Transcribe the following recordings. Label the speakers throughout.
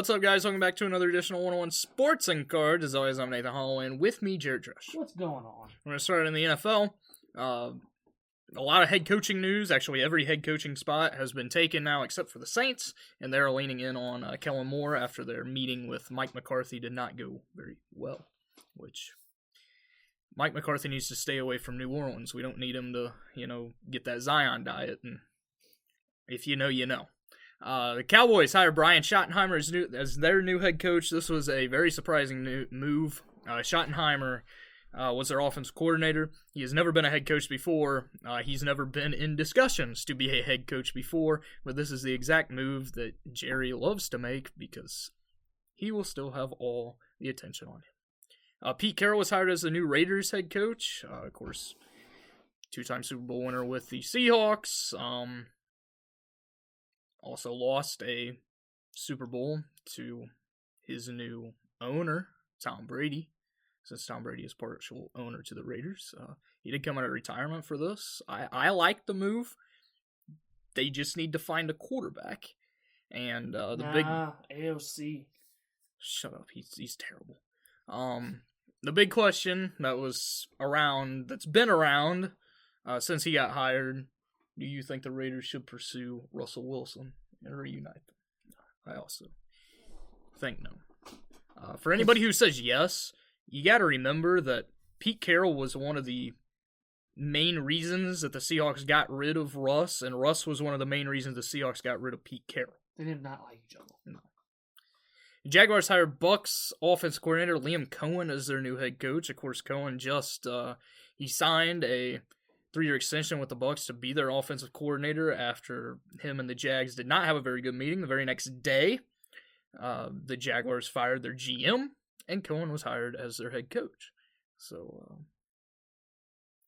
Speaker 1: What's up, guys? Welcome back to another edition of 101 Sports and Cards. As always, I'm Nathan Holloway, and with me, Jared Drush.
Speaker 2: What's going on?
Speaker 1: We're going to start in the NFL. A lot of head coaching news. Actually, every head coaching spot has been taken now except for the Saints, and they're leaning in on Kellen Moore after their meeting with Mike McCarthy did not go very well, which Mike McCarthy needs to stay away from New Orleans. We don't need him to, get that Zion diet, and if you know, you know. The Cowboys hired Brian Schottenheimer as their new head coach. This was a very surprising move. Schottenheimer was their offensive coordinator. He has never been a head coach before. He's never been in discussions to be a head coach before, but this is the exact move that Jerry loves to make because he will still have all the attention on him. Pete Carroll was hired as the new Raiders head coach. Of course, two-time Super Bowl winner with the Seahawks. Also lost a Super Bowl to his new owner, Tom Brady, since Tom Brady is partial owner to the Raiders. He did come out of retirement for this. I like the move. They just need to find a quarterback. And big
Speaker 2: AOC.
Speaker 1: Shut up. He's terrible. The big question that's been around since he got hired. Do you think the Raiders should pursue Russell Wilson and reunite them? No, I also think no. For anybody who says yes, you got to remember that Pete Carroll was one of the main reasons that the Seahawks got rid of Russ, and Russ was one of the main reasons the Seahawks got rid of Pete Carroll.
Speaker 2: They did not like each other.
Speaker 1: No. Jaguars hired Bucs offense coordinator Liam Cohen as their new head coach. Of course, Cohen just he signed a 3-year extension with the Bucs to be their offensive coordinator after him and the Jags did not have a very good meeting. The very next day, the Jaguars fired their GM, and Cohen was hired as their head coach. So,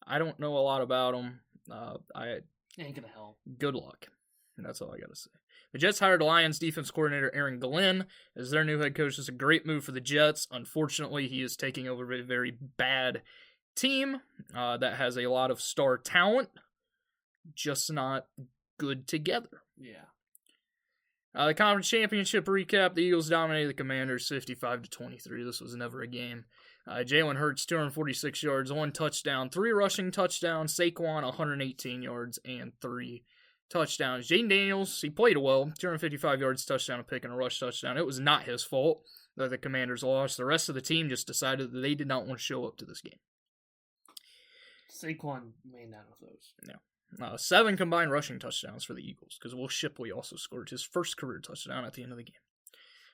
Speaker 1: I don't know a lot about him.
Speaker 2: Ain't gonna help.
Speaker 1: Good luck. That's all I gotta say. The Jets hired Lions defense coordinator Aaron Glenn as their new head coach. It's a great move for the Jets. Unfortunately, he is taking over a very bad team that has a lot of star talent, just not good together.
Speaker 2: Yeah.
Speaker 1: The conference championship recap: the Eagles dominated the Commanders 55-23. This was never a game. Jalen Hurts 246 yards, 1 touchdown, 3 rushing touchdowns. Saquon 118 yards and 3 touchdowns. Jaden Daniels, he played well, 255 yards, touchdown, a pick, and a rush touchdown. It was not his fault that the Commanders lost. The rest of the team just decided that they did not want to show up to this game.
Speaker 2: Saquon made none of those.
Speaker 1: No. 7 combined rushing touchdowns for the Eagles, because Will Shipley also scored his first career touchdown at the end of the game.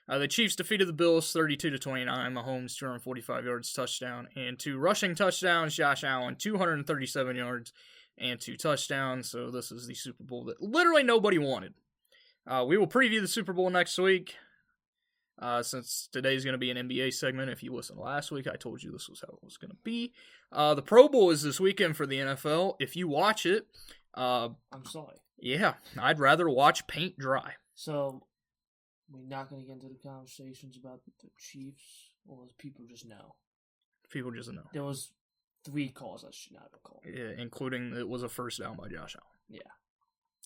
Speaker 1: The Chiefs defeated the Bills 32-29. Mahomes 245 yards touchdown and 2 rushing touchdowns. Josh Allen 237 yards and 2 touchdowns. So this is the Super Bowl that literally nobody wanted. We will preview the Super Bowl next week. Since today's going to be an NBA segment, if you listened last week, I told you this was how it was going to be. The Pro Bowl is this weekend for the NFL. If you watch it,
Speaker 2: I'm sorry.
Speaker 1: Yeah, I'd rather watch paint dry.
Speaker 2: So, we're not going to get into the conversations about the Chiefs, or people just know?
Speaker 1: People just know.
Speaker 2: There was 3 calls I should not have called.
Speaker 1: Yeah, including it was a first down by Josh Allen.
Speaker 2: Yeah.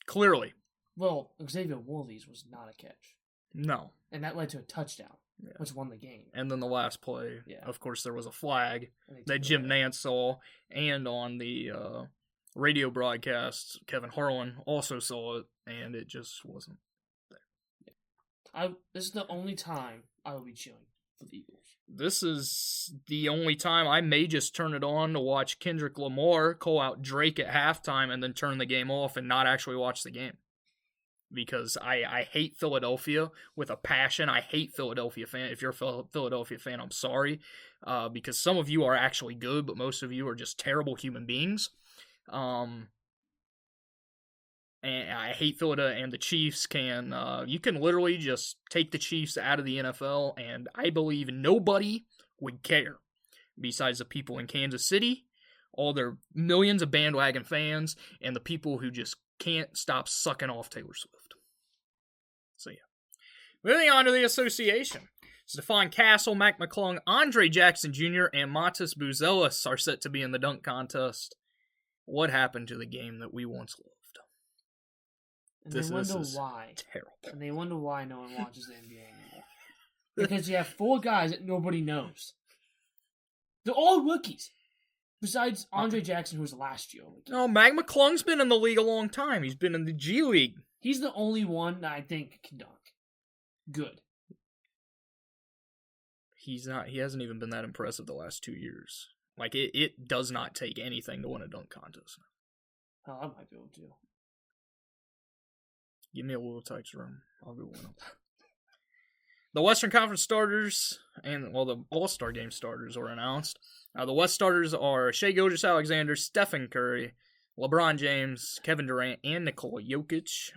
Speaker 1: Clearly.
Speaker 2: Well, Xavier Worthy's was not a catch.
Speaker 1: No.
Speaker 2: And that led to a touchdown, which won the game.
Speaker 1: And then the last play, of course, there was a flag that Jim Nantz saw, and on the radio broadcast, Kevin Harlan also saw it, and it just wasn't there.
Speaker 2: Yeah. This is the only time I will be cheering for the Eagles.
Speaker 1: This is the only time I may just turn it on to watch Kendrick Lamar call out Drake at halftime and then turn the game off and not actually watch the game. Because I hate Philadelphia with a passion. I hate Philadelphia fan. If you're a Philadelphia fan, I'm sorry. Because some of you are actually good, but most of you are just terrible human beings. And I hate Philadelphia, and the Chiefs you can literally just take the Chiefs out of the NFL, and I believe nobody would care besides the people in Kansas City, all their millions of bandwagon fans, and the people who just can't stop sucking off Taylor Swift. So, yeah. Moving on to the association. Stephon Castle, Mac McClung, Andre Jackson Jr., and Matas Buzelis are set to be in the dunk contest. What happened to the game that we once loved?
Speaker 2: And they wonder why.
Speaker 1: Terrible.
Speaker 2: And they wonder why no one watches the NBA anymore. Because you have 4 guys that nobody knows. They're all rookies. Besides Andre Jackson, who was last year.
Speaker 1: No, Mag McClung's been in the league a long time. He's been in the G League.
Speaker 2: He's the only one that I think can dunk. Good.
Speaker 1: He's not. He hasn't even been that impressive the last 2 years. Like, it does not take anything to win a dunk contest.
Speaker 2: Oh, I might be able to.
Speaker 1: Give me a little Tykes room. I'll go win them. The Western Conference starters and, the All-Star Game starters were announced. The West starters are Shai Gilgeous-Alexander, Stephen Curry, LeBron James, Kevin Durant, and Nikola Jokic.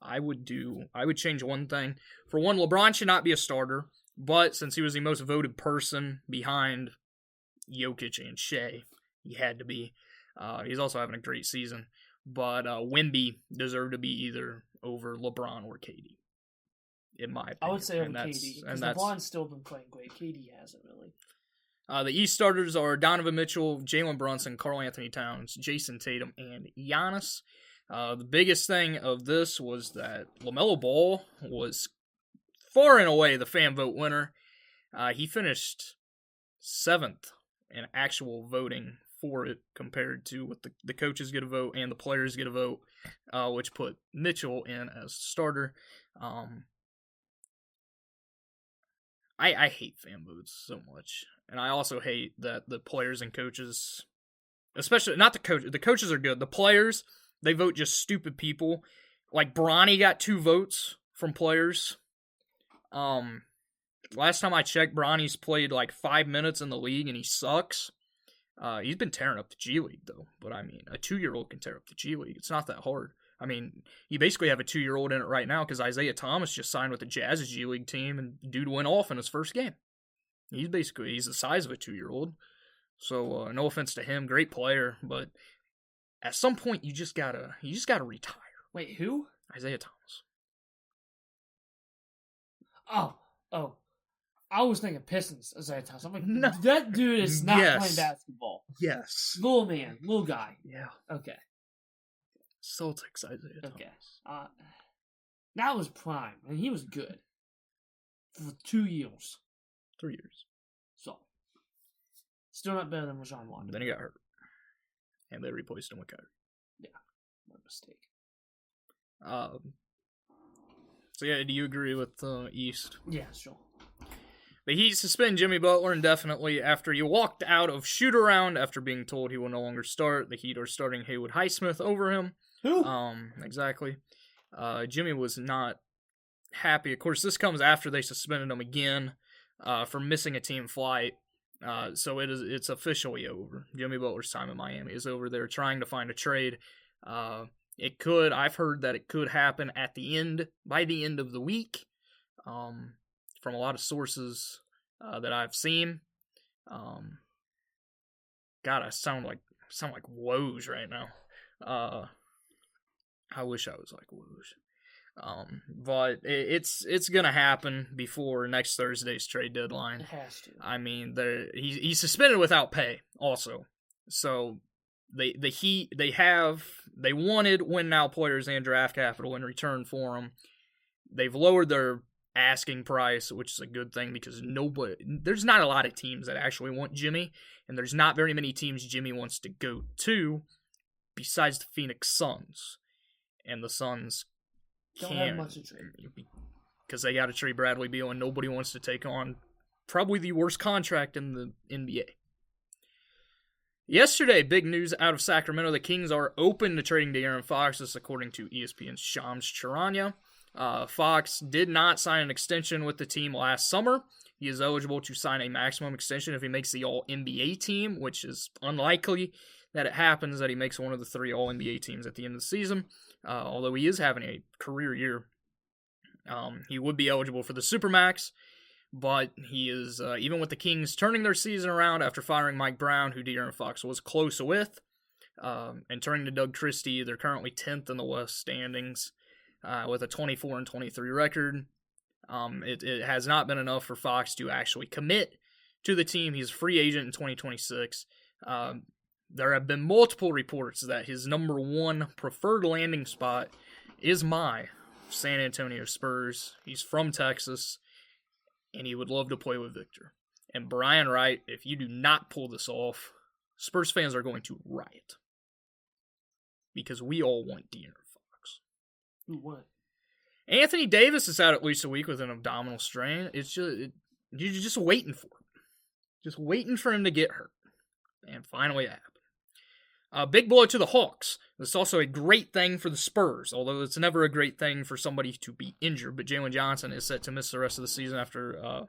Speaker 1: I would change one thing. For one, LeBron should not be a starter, but since he was the most voted person behind Jokic and Shai, he had to be. He's also having a great season. But Wemby deserved to be either over LeBron or KD. In my opinion.
Speaker 2: I would say over KD, because LeBron's still been playing great. KD hasn't really.
Speaker 1: The East starters are Donovan Mitchell, Jalen Brunson, Karl Anthony Towns, Jason Tatum, and Giannis. The biggest thing of this was that LaMelo Ball was far and away the fan vote winner. He finished 7th in actual voting for it compared to what the coaches get a vote and the players get a vote, which put Mitchell in as starter. I hate fan votes so much. And I also hate that the players and coaches, especially, not the coaches are good. The players, they vote just stupid people. Like, Bronny got 2 votes from players. Last time I checked, Bronny's played like 5 minutes in the league and he sucks. He's been tearing up the G League, though. But, I mean, a 2-year-old can tear up the G League. It's not that hard. I mean, you basically have a 2-year-old in it right now because Isaiah Thomas just signed with the Jazz's G League team, and dude went off in his first game. He's the size of a 2-year-old. So, no offense to him, great player, but at some point you just gotta retire.
Speaker 2: Wait, who?
Speaker 1: Isaiah Thomas.
Speaker 2: Oh. I was thinking Pistons, Isaiah Thomas. I'm like,
Speaker 1: no.
Speaker 2: That dude is not playing basketball.
Speaker 1: Yes.
Speaker 2: Little guy.
Speaker 1: Yeah.
Speaker 2: Okay.
Speaker 1: Celtics, Isaiah Thomas.
Speaker 2: Okay. That was prime, and he was good. For 2 years.
Speaker 1: 3 years.
Speaker 2: So. Still not better than Rajon Rondo.
Speaker 1: Then he got hurt. And they replaced him with Kyrie.
Speaker 2: Yeah. What a mistake.
Speaker 1: So yeah, do you agree with East?
Speaker 2: Yeah, sure.
Speaker 1: The Heat suspend Jimmy Butler indefinitely after he walked out of shoot-around after being told he will no longer start. The Heat are starting Haywood Highsmith over him.
Speaker 2: Who?
Speaker 1: Exactly. Jimmy was not happy. Of course, this comes after they suspended him again for missing a team flight. So it's officially over. Jimmy Butler's time in Miami is over. They're trying to find a trade. I've heard that it could happen by the end of the week. From a lot of sources that I've seen. God, I sound like Woj right now. I wish I was like Woj. But it's gonna happen before next Thursday's trade deadline.
Speaker 2: It has to.
Speaker 1: I mean, he's suspended without pay also. So the Heat they wanted win now players and draft capital in return for him. They've lowered their asking price, which is a good thing because there's not a lot of teams that actually want Jimmy, and there's not very many teams Jimmy wants to go to besides the Phoenix Suns. And the Suns
Speaker 2: don't have much to trade
Speaker 1: because they got to trade Bradley Beal, and nobody wants to take on probably the worst contract in the NBA. Yesterday, big news out of Sacramento. The Kings are open to trading De'Aaron Fox, this according to ESPN's Shams Charania. Fox did not sign an extension with the team last summer. He is eligible to sign a maximum extension if he makes the All-NBA team, which is unlikely that it happens, that he makes one of the 3 All-NBA teams at the end of the season. Although he is having a career year. He would be eligible for the Supermax, but he is, even with the Kings turning their season around after firing Mike Brown, who De'Aaron Fox was close with, and turning to Doug Christie, they're currently 10th in the West standings. With a 24-23 record. It has not been enough for Fox to actually commit to the team. He's a free agent in 2026. There have been multiple reports that his number 1 preferred landing spot is my San Antonio Spurs. He's from Texas. and he would love to play with Victor. And Brian Wright, if you do not pull this off, Spurs fans are going to riot. Because we all want De'Aaron Fox.
Speaker 2: Who what?
Speaker 1: Anthony Davis is out at least a week with an abdominal strain. It's just you're just waiting for it. Just waiting for him to get hurt. And finally it happened. Big blow to the Hawks. It's also a great thing for the Spurs, although it's never a great thing for somebody to be injured. But Jalen Johnson is set to miss the rest of the season after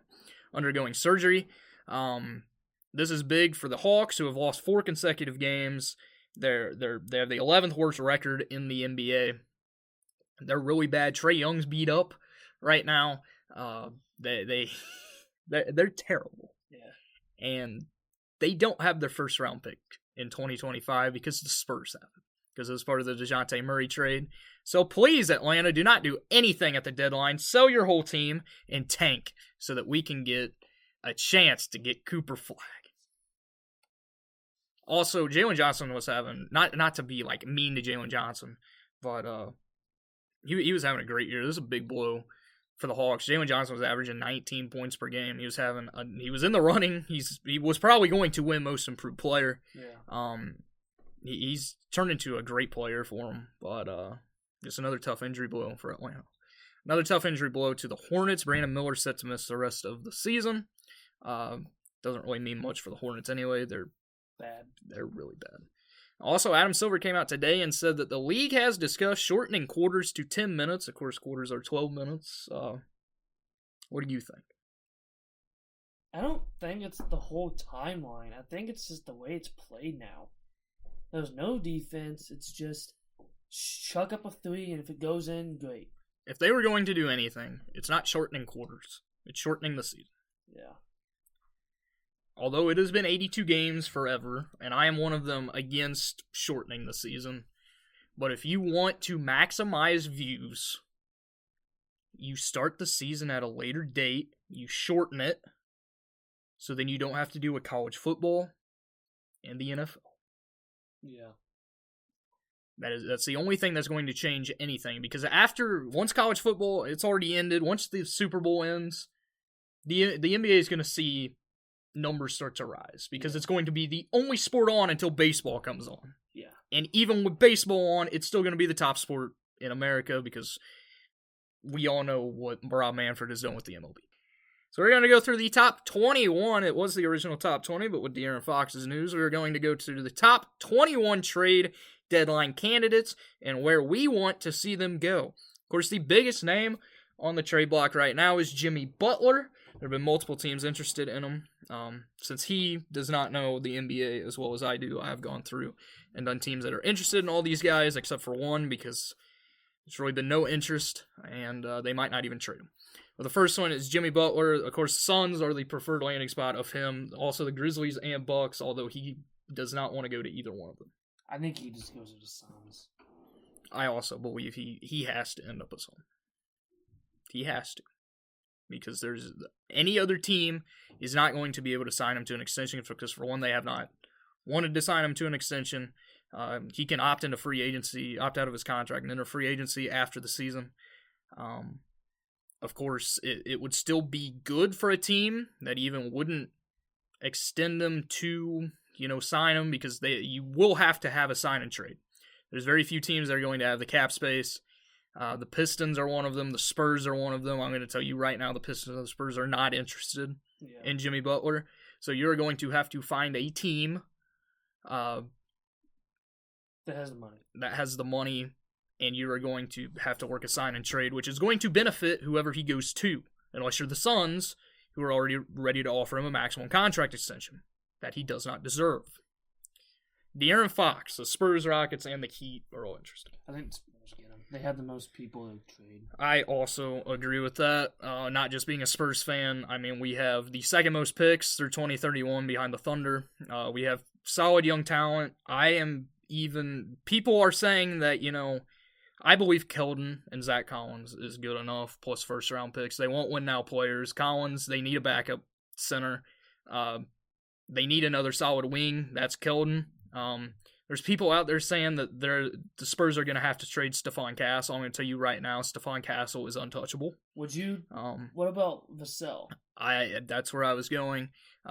Speaker 1: undergoing surgery. This is big for the Hawks, who have lost 4 consecutive games. They have the 11th worst record in the NBA. They're really bad. Trae Young's beat up right now. They're terrible.
Speaker 2: Yeah.
Speaker 1: And they don't have their first round pick in 2025 because the Spurs have it. Because it was part of the DeJounte Murray trade. So please, Atlanta, do not do anything at the deadline. Sell your whole team and tank so that we can get a chance to get Cooper Flag. Also, Jalen Johnson was having, not to be like mean to Jalen Johnson, but he was having a great year. This is a big blow for the Hawks. Jalen Johnson was averaging 19 points per game. He was in the running. He was probably going to win Most Improved Player.
Speaker 2: Yeah.
Speaker 1: He's turned into a great player for him, but just another tough injury blow for Atlanta. Another tough injury blow to the Hornets. Brandon Miller set to miss the rest of the season. Doesn't really mean much for the Hornets anyway. They're
Speaker 2: bad.
Speaker 1: They're really bad. Also, Adam Silver came out today and said that the league has discussed shortening quarters to 10 minutes. Of course, quarters are 12 minutes. What do you think?
Speaker 2: I don't think it's the whole timeline. I think it's just the way it's played now. There's no defense. It's just chuck up a 3, and if it goes in, great.
Speaker 1: If they were going to do anything, it's not shortening quarters. It's shortening the season.
Speaker 2: Yeah.
Speaker 1: Although it has been 82 games forever, and I am one of them against shortening the season. But if you want to maximize views, you start the season at a later date, you shorten it, so then you don't have to do with college football and the NFL.
Speaker 2: Yeah.
Speaker 1: That's the only thing that's going to change anything, because once college football, it's already ended, once the Super Bowl ends, the NBA is going to see numbers start to rise, because it's going to be the only sport on until baseball comes on.
Speaker 2: Yeah.
Speaker 1: And even with baseball on, it's still going to be the top sport in America, because we all know what Rob Manfred has done with the MLB. So we're going to go through the top 21. It was the original top 20, but with De'Aaron Fox's news, we're going to go to the top 21 trade deadline candidates and where we want to see them go. Of course, the biggest name on the trade block right now is Jimmy Butler. There have been multiple teams interested in him. Since he does not know the NBA as well as I do, I have gone through and done teams that are interested in all these guys, except for one, because there's really been no interest, and they might not even trade him. Well, the first one is Jimmy Butler. Of course, the Suns are the preferred landing spot of him. Also, the Grizzlies and Bucks, although he does not want to go to either one of them.
Speaker 2: I think he just goes to the Suns.
Speaker 1: I also believe he has to end up a Sun. He has to. Because there's any other team is not going to be able to sign him to an extension, because for one, they have not wanted to sign him to an extension. He can opt into free agency, opt out of his contract, and enter free agency after the season. Of course, it would still be good for a team that even wouldn't extend them to, sign them, because you will have to have a sign and trade. There's very few teams that are going to have the cap space. The Pistons are one of them. The Spurs are one of them. I'm going to tell you right now, the Pistons and the Spurs are not interested in Jimmy Butler. So you're going to have to find a team
Speaker 2: that has the money.
Speaker 1: And you are going to have to work a sign and trade, which is going to benefit whoever he goes to, unless you're the Suns, who are already ready to offer him a maximum contract extension that he does not deserve. De'Aaron Fox, the Spurs, Rockets, and the Heat are all interested.
Speaker 2: I think the Spurs get him. They have the most people to trade.
Speaker 1: I also agree with that. Not just being a Spurs fan. I mean, we have the second most picks through 2031 behind the Thunder. We have solid young talent. People are saying that, I believe Keldon and Zach Collins is good enough, plus first-round picks. They won't win now players. Collins, they need a backup center. They need another solid wing. That's Keldon. There's people out there saying that the Spurs are going to have to trade Stephon Castle. I'm going to tell you right now, Stephon Castle is untouchable.
Speaker 2: Would you? What about Vassell?
Speaker 1: That's where I was going.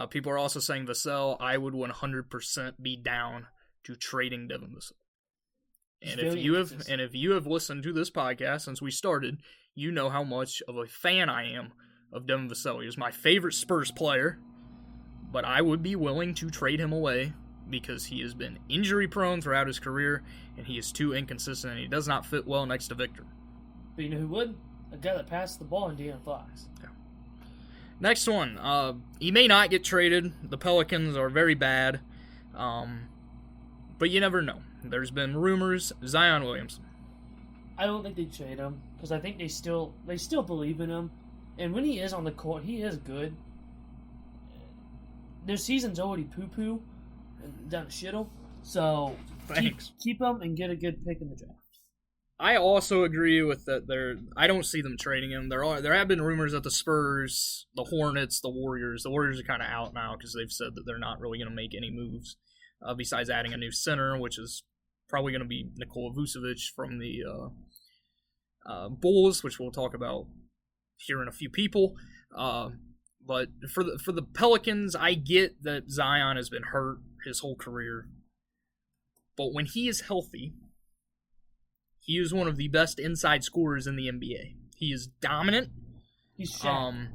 Speaker 1: People are also saying Vassell. I would 100% be down to trading Devin Vassell. And if you have listened to this podcast since we started, you know how much of a fan I am of Devin Vassell. He was my favorite Spurs player, but I would be willing to trade him away because he has been injury-prone throughout his career, and he is too inconsistent, and he does not fit well next to Victor.
Speaker 2: But you know who would? A guy that passed the ball in De'Aaron Fox.
Speaker 1: Yeah. Next one. He may not get traded. The Pelicans are very bad. But you never know. There's been rumors. Zion Williamson.
Speaker 2: I don't think they trade him because I think they still believe in him. And when he is on the court, he is good. Their season's already poo-poo and down the shittle. So keep him and get a good pick in the draft.
Speaker 1: I also agree with that. I don't see them trading him. There have been rumors that the Spurs, the Hornets, the Warriors. The Warriors are kind of out now because they've said that they're not really going to make any moves besides adding a new center, which is probably going to be Nikola Vucevic from the Bulls, which we'll talk about here in a few people. But for the Pelicans, I get that Zion has been hurt his whole career, but when he is healthy, he is one of the best inside scorers in the NBA. He is dominant.
Speaker 2: He's Shaq.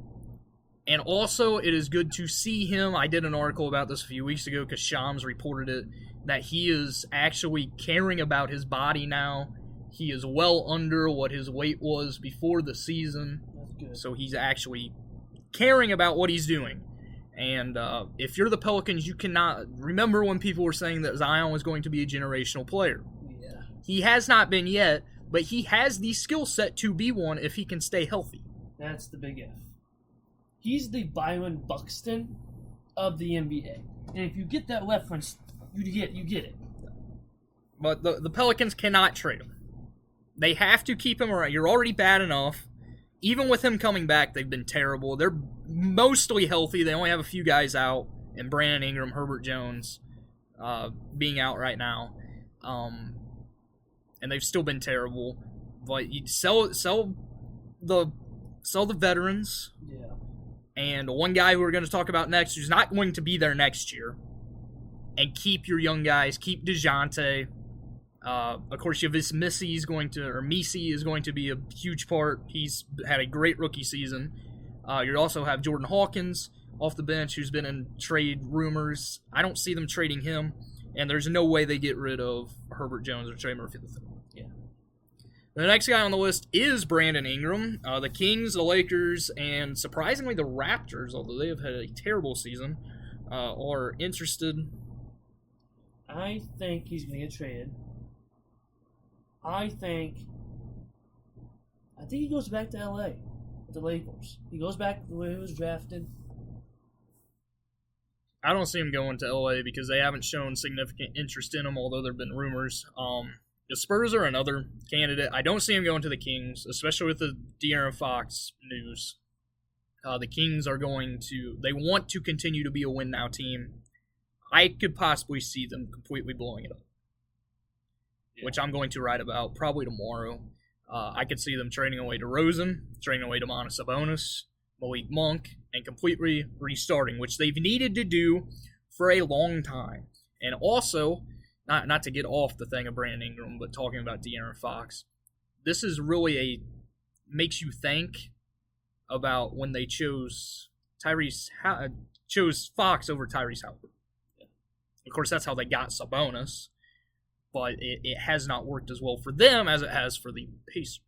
Speaker 1: And also, it is good to see him. I did an article about this a few weeks ago because Shams reported it, that he is actually caring about his body now. He is well under what his weight was before the season.
Speaker 2: That's good. So
Speaker 1: he's actually caring about what he's doing. And if you're the Pelicans, you cannot remember when people were saying that Zion was going to be a generational player.
Speaker 2: Yeah.
Speaker 1: He has not been yet, but he has the skill set to be one if he can stay healthy.
Speaker 2: That's the big if. He's the Byron Buxton of the NBA. And if you get that reference, you get it.
Speaker 1: But the Pelicans cannot trade him. They have to keep him around. You're already bad enough. Even with him coming back, they've been terrible. They're mostly healthy. They only have a few guys out, and Brandon Ingram, Herbert Jones being out right now. And they've still been terrible. But you sell the veterans.
Speaker 2: Yeah.
Speaker 1: And one guy who we're going to talk about next, who's not going to be there next year. And keep your young guys. Keep DeJounte. Of course, you have this Messi is going to be a huge part. He's had a great rookie season. You also have Jordan Hawkins off the bench, who's been in trade rumors. I don't see them trading him, and there's no way they get rid of Herbert Jones or Trey Murphy III.
Speaker 2: Yeah.
Speaker 1: The next guy on the list is Brandon Ingram. The Kings, the Lakers, and surprisingly the Raptors, although they have had a terrible season, are interested.
Speaker 2: I think he's going to get traded. I think he goes back to LA with the Lakers. He goes back to where he was drafted.
Speaker 1: I don't see him going to LA because they haven't shown significant interest in him, although there have been rumors. The Spurs are another candidate. I don't see him going to the Kings, especially with the De'Aaron Fox news. The Kings they want to continue to be a win-now team. I could possibly see them completely blowing it up. Yeah. Which I'm going to write about probably tomorrow. I could see them trading away DeRozan, trading away Domantas Sabonis, Malik Monk, and completely restarting, which they've needed to do for a long time. And also, not to get off the thing of Brandon Ingram, but talking about De'Aaron Fox, this is really makes you think about when they chose Fox over Tyrese Haliburton. Yeah. Of course, that's how they got Sabonis. But it has not worked as well for them as it has for the Pacers.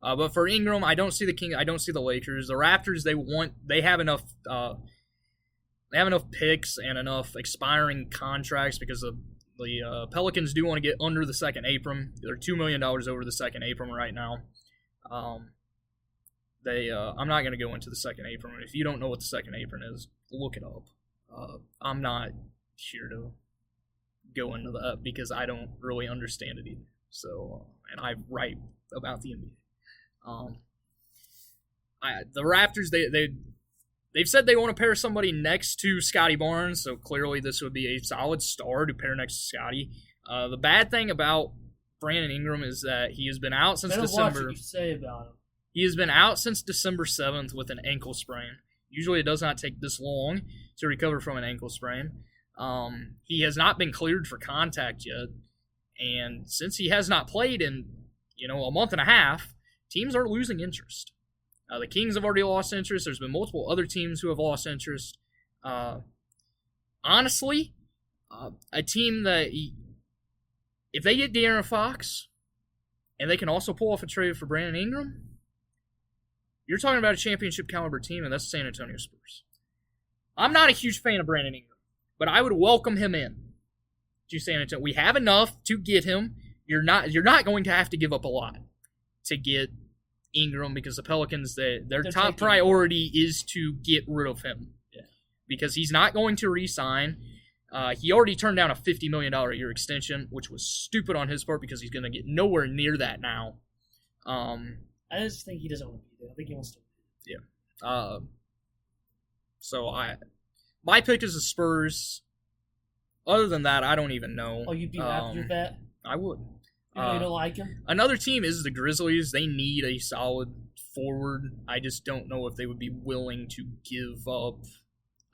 Speaker 1: But for Ingram, I don't see the King. I don't see the Lakers. The Raptors, they have enough. They have enough picks and enough expiring contracts because the Pelicans do want to get under the second apron. They're $2 million over the second apron right now. I'm not going to go into the second apron. If you don't know what the second apron is, look it up. I'm not here to go into that because I don't really understand it either. So, and I write about the NBA. The Raptors, They've said they want to pair somebody next to Scotty Barnes, so clearly this would be a solid star to pair next to Scotty. The bad thing about Brandon Ingram is that he has been out since
Speaker 2: Better
Speaker 1: December.
Speaker 2: watch what you say about him.
Speaker 1: He has been out since December 7th with an ankle sprain. Usually it does not take this long to recover from an ankle sprain. He has not been cleared for contact yet. And since he has not played in, a month and a half, teams are losing interest. The Kings have already lost interest. There's been multiple other teams who have lost interest. Honestly, a team that, if they get De'Aaron Fox, and they can also pull off a trade for Brandon Ingram, you're talking about a championship caliber team, and that's the San Antonio Spurs. I'm not a huge fan of Brandon Ingram, but I would welcome him in to San Antonio. We have enough to get him. You're not going to have to give up a lot to get Ingram, because the Pelicans, their top priority is to get rid of him.
Speaker 2: Yeah.
Speaker 1: Because he's not going to re-sign. He already turned down a $50 million a year extension, which was stupid on his part because he's going to get nowhere near that now.
Speaker 2: I just think he doesn't want to be there. I think he wants to.
Speaker 1: Yeah. So my pick is the Spurs. Other than that, I don't even know.
Speaker 2: Oh, you'd be happy with that?
Speaker 1: I would.
Speaker 2: You don't like him?
Speaker 1: Another team is the Grizzlies. They need a solid forward. I just don't know if they would be willing to give up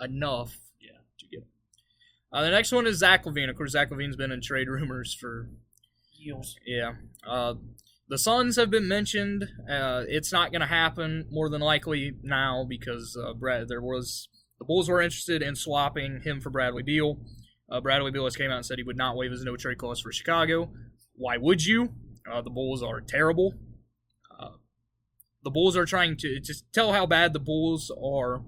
Speaker 1: enough to get him. The next one is Zach LaVine. Of course, Zach LaVine's been in trade rumors for
Speaker 2: years.
Speaker 1: Yeah. The Suns have been mentioned. It's not going to happen more than likely now because the Bulls were interested in swapping him for Bradley Beal. Bradley Beal has came out and said he would not waive his no-trade clause for Chicago. Why would you? The Bulls are terrible. The Bulls are trying to just tell how bad the Bulls are.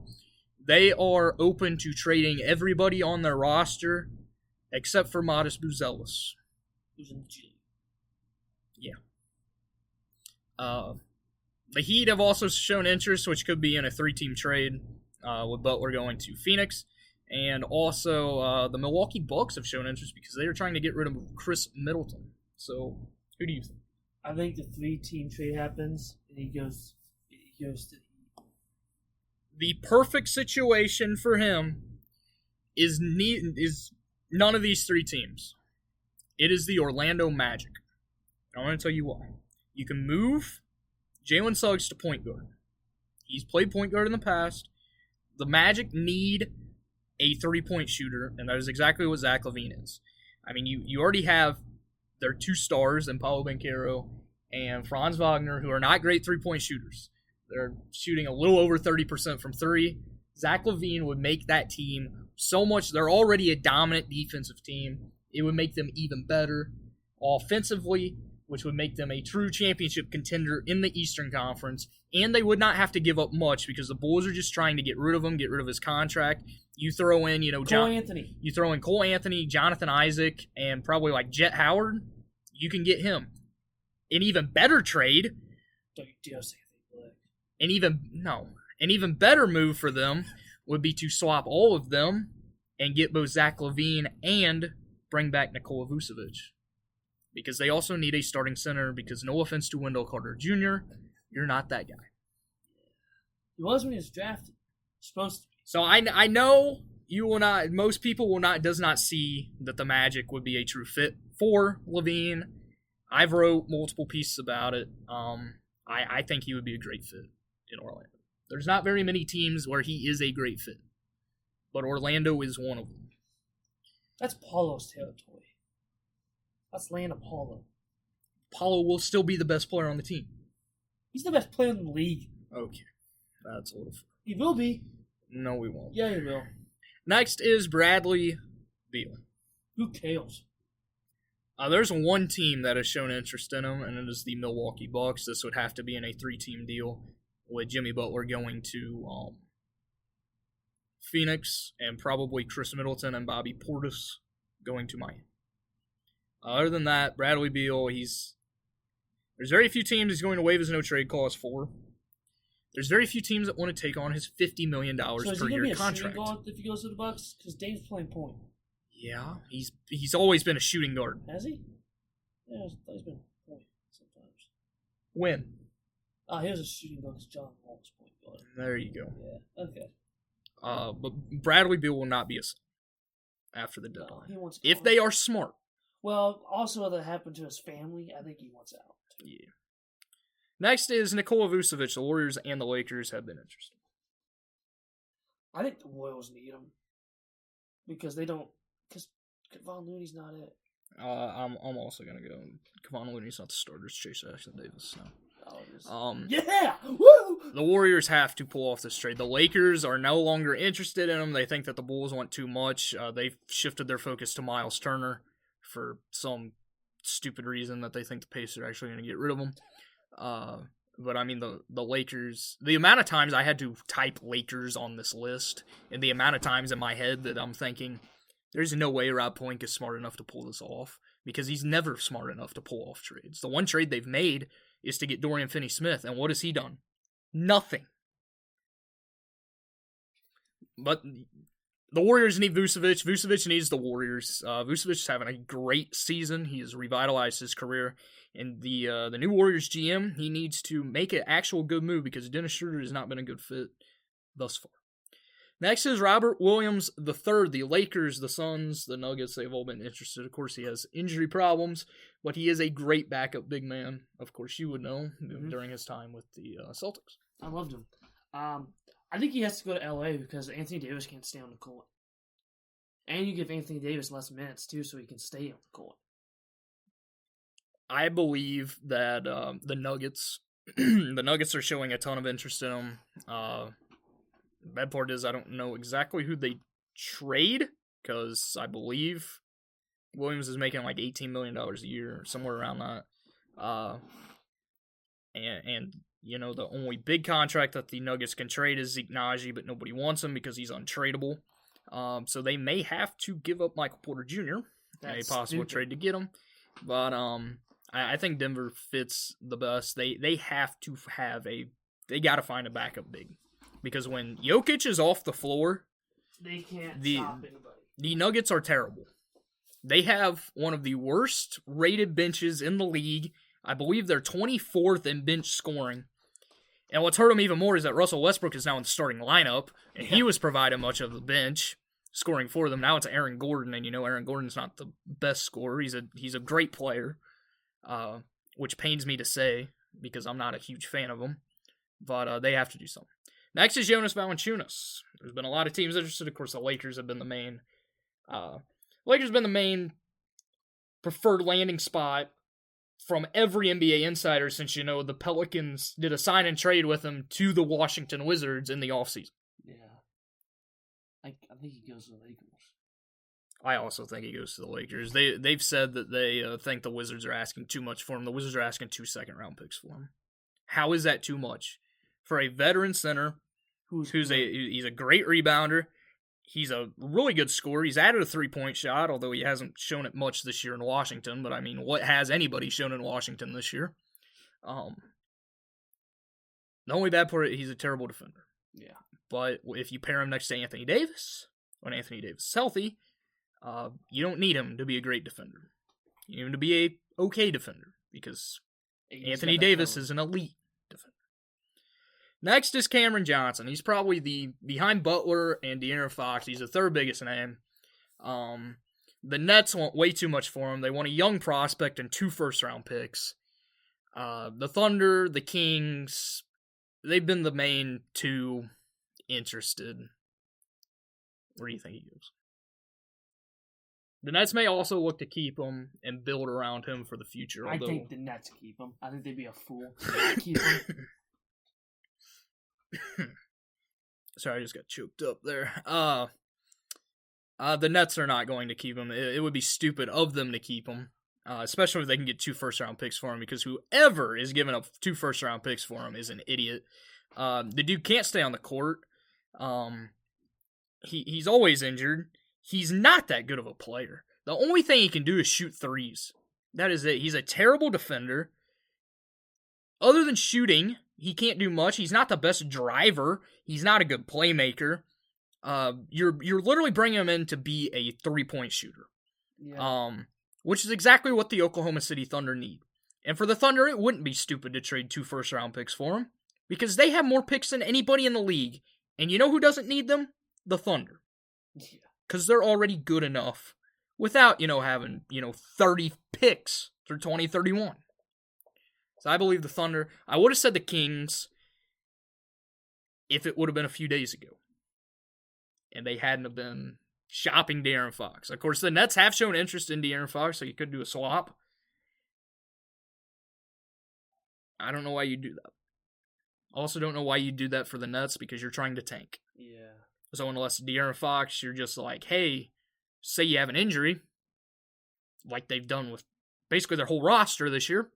Speaker 1: They are open to trading everybody on their roster except for Modest Buzelis.
Speaker 2: Who's in the G?
Speaker 1: Yeah. The Heat have also shown interest, which could be in a 3-team trade with Butler going to Phoenix. And also the Milwaukee Bucks have shown interest because they are trying to get rid of Chris Middleton. So, who do you think?
Speaker 2: I think the 3-team trade happens and he goes to
Speaker 1: the perfect situation for him is none of these 3 teams. It is the Orlando Magic. I want to tell you why. You can move Jalen Suggs to point guard. He's played point guard in the past. The Magic need a 3-point shooter, and that is exactly what Zach LaVine is. I mean, you already have their 2 stars in Paolo Banchero and Franz Wagner, who are not great 3-point shooters. They're shooting a little over 30% from 3. Zach LaVine would make that team so much. They're already a dominant defensive team. It would make them even better offensively, which would make them a true championship contender in the Eastern Conference. And they would not have to give up much because the Bulls are just trying to get rid of him, get rid of his contract. You throw in,
Speaker 2: Anthony.
Speaker 1: You throw in Cole Anthony, Jonathan Isaac, and probably like Jet Howard. You can get him. An even better trade. An even better move for them would be to swap all of them and get both Zach LaVine and bring back Nikola Vucevic. Because they also need a starting center because no offense to Wendell Carter Jr., you're not that guy.
Speaker 2: He was when he was drafted. Supposed to be.
Speaker 1: So I know you will not, most people does not see that the Magic would be a true fit for LaVine. I've wrote multiple pieces about it. I think he would be a great fit in Orlando. There's not very many teams where he is a great fit, but Orlando is one of them.
Speaker 2: That's Paulo's territory. That's land of Paulo.
Speaker 1: Paulo will still be the best player on the team.
Speaker 2: He's the best player in the league.
Speaker 1: Okay, that's a little.
Speaker 2: He will be.
Speaker 1: No, he won't.
Speaker 2: Yeah, he will.
Speaker 1: Next is Bradley Beal.
Speaker 2: Who cares?
Speaker 1: There's one team that has shown interest in him, and it is the Milwaukee Bucks. This would have to be in a 3-team deal with Jimmy Butler going to Phoenix and probably Chris Middleton and Bobby Portis going to Miami. Other than that, Bradley Beal, there's very few teams he's going to waive his no-trade clause for. There's very few teams that want to take on his $50 million per year contract.
Speaker 2: So is he going to be a shooting guard if he goes to the Bucks? Because Dame's playing point.
Speaker 1: Yeah, he's always been a shooting guard.
Speaker 2: Has he? Yeah, he's been point sometimes.
Speaker 1: When?
Speaker 2: He was a shooting guard because John Wall was point guard.
Speaker 1: There you go.
Speaker 2: Yeah, okay.
Speaker 1: But Bradley Beal will not be a Sun after the deadline.
Speaker 2: He wants
Speaker 1: if
Speaker 2: out.
Speaker 1: they are smart.
Speaker 2: Well, also that happened to his family. I think he wants out.
Speaker 1: Yeah. Next is Nikola Vucevic. The Warriors and the Lakers have been interested.
Speaker 2: I think the Royals need him because they don't. Because Kevon Looney's not it.
Speaker 1: I'm also gonna go. Kevon Looney's not the starter. It's Chase Davis. No.
Speaker 2: Yeah! Woo!
Speaker 1: The Warriors have to pull off this trade. The Lakers are no longer interested in him. They think that the Bulls want too much. They've shifted their focus to Miles Turner for some stupid reason that they think the Pacers are actually going to get rid of him. But I mean, the Lakers, the amount of times I had to type Lakers on this list, and the amount of times in my head that I'm thinking, there's no way Rob Pelinka is smart enough to pull this off, because he's never smart enough to pull off trades. The one trade they've made is to get Dorian Finney-Smith, and what has he done? Nothing. But the Warriors need Vucevic. Vucevic needs the Warriors. Vucevic is having a great season. He has revitalized his career. And the new Warriors GM, he needs to make an actual good move because Dennis Schroeder has not been a good fit thus far. Next is Robert Williams III. The Lakers, the Suns, the Nuggets, they've all been interested. Of course, he has injury problems, but he is a great backup big man. Of course, you would know during his time with the Celtics.
Speaker 2: I loved him. I think he has to go to LA because Anthony Davis can't stay on the court. And you give Anthony Davis less minutes, too, so he can stay on the court.
Speaker 1: I believe that the Nuggets the Nuggets are showing a ton of interest in him. The bad part is I don't know exactly who they trade, because I believe Williams is making like $18 million a year, or somewhere around that. And you know, the only big contract that the Nuggets can trade is Zeke Naji, but nobody wants him because he's untradeable. So they may have to give up Michael Porter Jr. a possible trade to get him. But I think Denver fits the best. They have to have they got to find a backup big. Because when Jokic is off the floor,
Speaker 2: they can't stop anybody.
Speaker 1: The Nuggets are terrible. They have one of the worst rated benches in the league. I believe they're 24th in bench scoring. And what's hurt them even more is that Russell Westbrook is now in the starting lineup, and he was providing much of the bench scoring for them. Now it's Aaron Gordon, and you know Aaron Gordon's not the best scorer. He's a great player, which pains me to say because I'm not a huge fan of him. But they have to do something. Next is Jonas Valanciunas. There's been a lot of teams interested. Of course, the Lakers have been the main. Preferred landing spot from every NBA insider since, you know, the Pelicans did a sign and trade with him to the Washington Wizards in the offseason.
Speaker 2: Yeah. I think he goes to the Lakers.
Speaker 1: I also think he goes to the Lakers. They've said that they think the Wizards are asking too much for him. The Wizards are asking 2 second-round picks for him. How is that too much? For a veteran center he's a great rebounder. He's a really good scorer. He's added a 3-point shot, although he hasn't shown it much this year in Washington. But, I mean, what has anybody shown in Washington this year? The only bad part, he's a terrible defender.
Speaker 2: Yeah.
Speaker 1: But if you pair him next to Anthony Davis, when Anthony Davis is healthy, you don't need him to be a great defender. You need him to be a okay defender, because Anthony Davis is an elite defender. Next is Cameron Johnson. He's probably behind Butler and De'Aaron Fox, he's the third biggest name. The Nets want way too much for him. They want a young prospect and 2 first-round picks. The Thunder, the Kings, they've been the main 2 interested. Where do you think he goes? The Nets may also look to keep him and build around him for the future.
Speaker 2: I think the Nets keep him. I think they'd be a fool to keep him.
Speaker 1: Sorry, I just got choked up there. The Nets are not going to keep him. It would be stupid of them to keep him, especially if they can get 2 first-round picks for him, because whoever is giving up 2 first-round picks for him is an idiot. The dude can't stay on the court. He's always injured. He's not that good of a player. The only thing he can do is shoot threes. That is it. He's a terrible defender. Other than shooting, he can't do much. He's not the best driver. He's not a good playmaker. You're literally bringing him in to be a 3-point shooter. Yeah. Which is exactly what the Oklahoma City Thunder need. And for the Thunder, it wouldn't be stupid to trade 2 first-round picks for him, because they have more picks than anybody in the league. And you know who doesn't need them? the Thunder.
Speaker 2: Yeah.
Speaker 1: Because they're already good enough without, having, 30 picks through 2031. So I believe the Thunder. I would have said the Kings if it would have been a few days ago. And they hadn't have been shopping De'Aaron Fox. Of course, the Nets have shown interest in De'Aaron Fox, so you could do a swap. I don't know why you do that. Also don't know why you do that for the Nets, because you're trying to tank.
Speaker 2: Yeah.
Speaker 1: So unless De'Aaron Fox, you're just like, hey, say you have an injury, like they've done with basically their whole roster this year,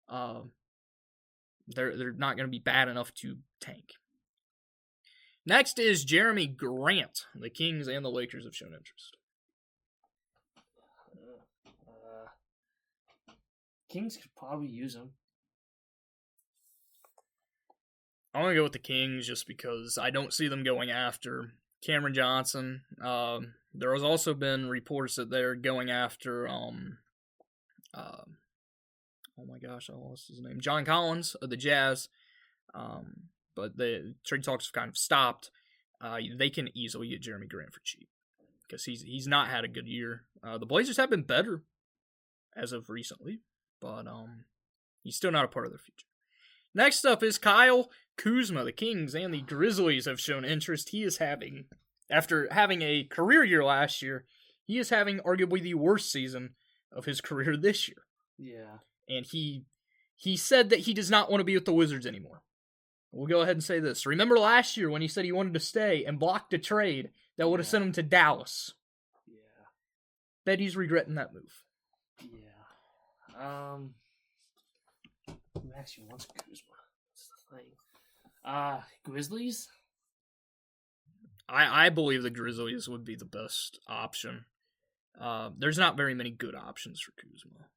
Speaker 1: they're not going to be bad enough to tank. Next is Jeremy Grant. The Kings and the Lakers have shown interest.
Speaker 2: Kings could probably use him.
Speaker 1: I'm going to go with the Kings just because I don't see them going after Cameron Johnson. There has also been reports that they're going after, oh my gosh, I lost his name, John Collins of the Jazz. But the trade talks have kind of stopped. They can easily get Jeremy Grant for cheap because he's not had a good year. The Blazers have been better as of recently, but he's still not a part of their future. Next up is Kyle Kuzma. The Kings and the Grizzlies have shown interest. He is having, after having a career year last year, he is having arguably the worst season of his career this year.
Speaker 2: Yeah.
Speaker 1: And he said that he does not want to be with the Wizards anymore. We'll go ahead and say this. Remember last year when he said he wanted to stay and blocked a trade that would have sent him to Dallas?
Speaker 2: Yeah.
Speaker 1: Bet he's regretting that move.
Speaker 2: Yeah. Who actually wants Kuzma? That's the thing. Grizzlies?
Speaker 1: I believe the Grizzlies would be the best option. There's not very many good options for Kuzma.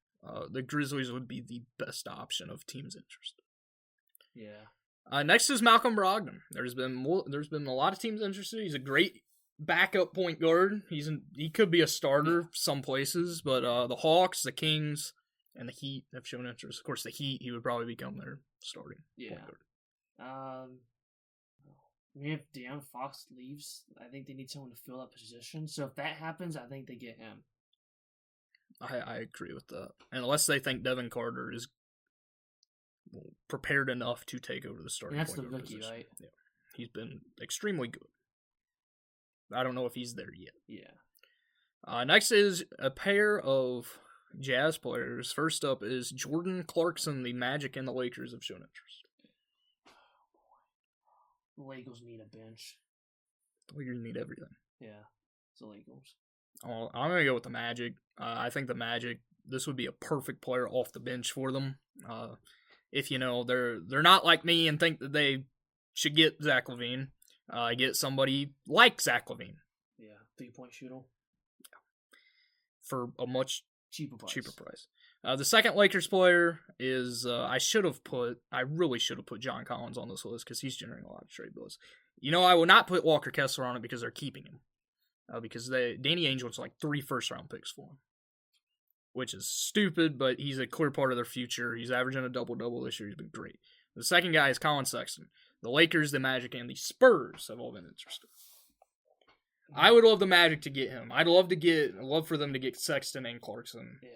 Speaker 1: The Grizzlies would be the best option of teams' interest.
Speaker 2: Yeah.
Speaker 1: Next is Malcolm Brogdon. There's been a lot of teams interested. He's a great backup point guard. He could be a starter some places, but the Hawks, the Kings, and the Heat have shown interest. Of course, the Heat, he would probably become their starting point guard.
Speaker 2: If De'Aaron Fox leaves, I think they need someone to fill that position. So if that happens, I think they get him.
Speaker 1: I agree with that. And unless they think Devin Carter is prepared enough to take over the starting
Speaker 2: And that's
Speaker 1: point
Speaker 2: the
Speaker 1: guard
Speaker 2: rookie,
Speaker 1: position.
Speaker 2: right?
Speaker 1: Yeah. He's been extremely good. I don't know if he's there yet.
Speaker 2: Yeah.
Speaker 1: Next is a pair of Jazz players. First up is Jordan Clarkson. The Magic and the Lakers have shown interest.
Speaker 2: The Lakers need a bench.
Speaker 1: The Lakers need everything.
Speaker 2: Yeah. It's the Lakers.
Speaker 1: I'm going to go with the Magic. I think the Magic, this would be a perfect player off the bench for them. If they're not like me and think that they should get Zach LaVine, get somebody like Zach LaVine.
Speaker 2: Yeah, 3-point shooter.
Speaker 1: For a much
Speaker 2: cheaper price.
Speaker 1: The second Lakers player is, I really should have put John Collins on this list because he's generating a lot of trade bills. I will not put Walker Kessler on it because they're keeping him. Because Danny Ainge wants like 3 first-round picks for him. Which is stupid, but he's a clear part of their future. He's averaging a double-double this year. He's been great. The second guy is Colin Sexton. The Lakers, the Magic, and the Spurs have all been interested. I would love the Magic to get him. I'd love for them to get Sexton and Clarkson.
Speaker 2: Yeah.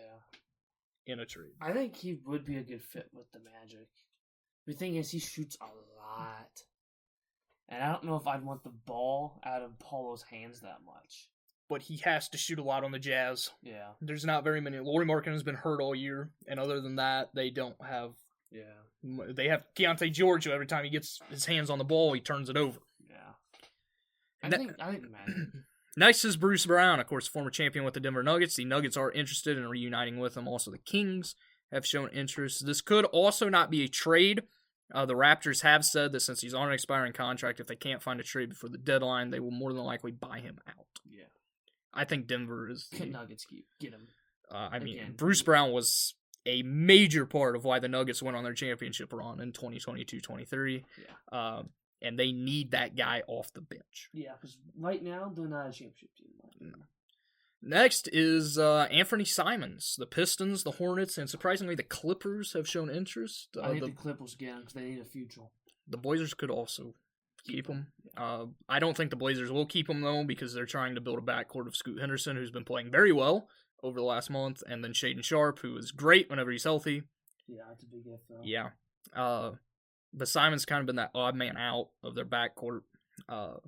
Speaker 1: In a trade.
Speaker 2: I think he would be a good fit with the Magic. The thing is, he shoots a lot. And I don't know if I'd want the ball out of Paulo's hands that much.
Speaker 1: But he has to shoot a lot on the Jazz.
Speaker 2: Yeah.
Speaker 1: There's not very many. Lauri Markkanen has been hurt all year, and other than that, they don't have...
Speaker 2: Yeah.
Speaker 1: They have Keontae George, who every time he gets his hands on the ball, he turns it over.
Speaker 2: Yeah. I think the Magic.
Speaker 1: Next is Bruce Brown, of course, former champion with the Denver Nuggets. The Nuggets are interested in reuniting with him. Also, the Kings have shown interest. This could also not be a trade. The Raptors have said that since he's on an expiring contract, if they can't find a trade before the deadline, they will more than likely buy him out.
Speaker 2: Yeah.
Speaker 1: I think Denver is...
Speaker 2: Nuggets get him.
Speaker 1: Bruce Brown was a major part of why the Nuggets went on their championship run in 2022-23.
Speaker 2: Yeah.
Speaker 1: And they need that guy off the bench.
Speaker 2: Yeah, because right now, they're not a championship team.
Speaker 1: No. Next is Anthony Simons. The Pistons, the Hornets, and surprisingly, the Clippers have shown interest.
Speaker 2: I think the Clippers get him because they need a future.
Speaker 1: The Blazers could also Keep him. I don't think the Blazers will keep him, though, because they're trying to build a backcourt of Scoot Henderson, who's been playing very well over the last month, and then Shaedon Sharpe, who is great whenever he's healthy.
Speaker 2: Yeah, that's a big if, though.
Speaker 1: Yeah. But Simon's kind of been that odd man out of their backcourt. I'm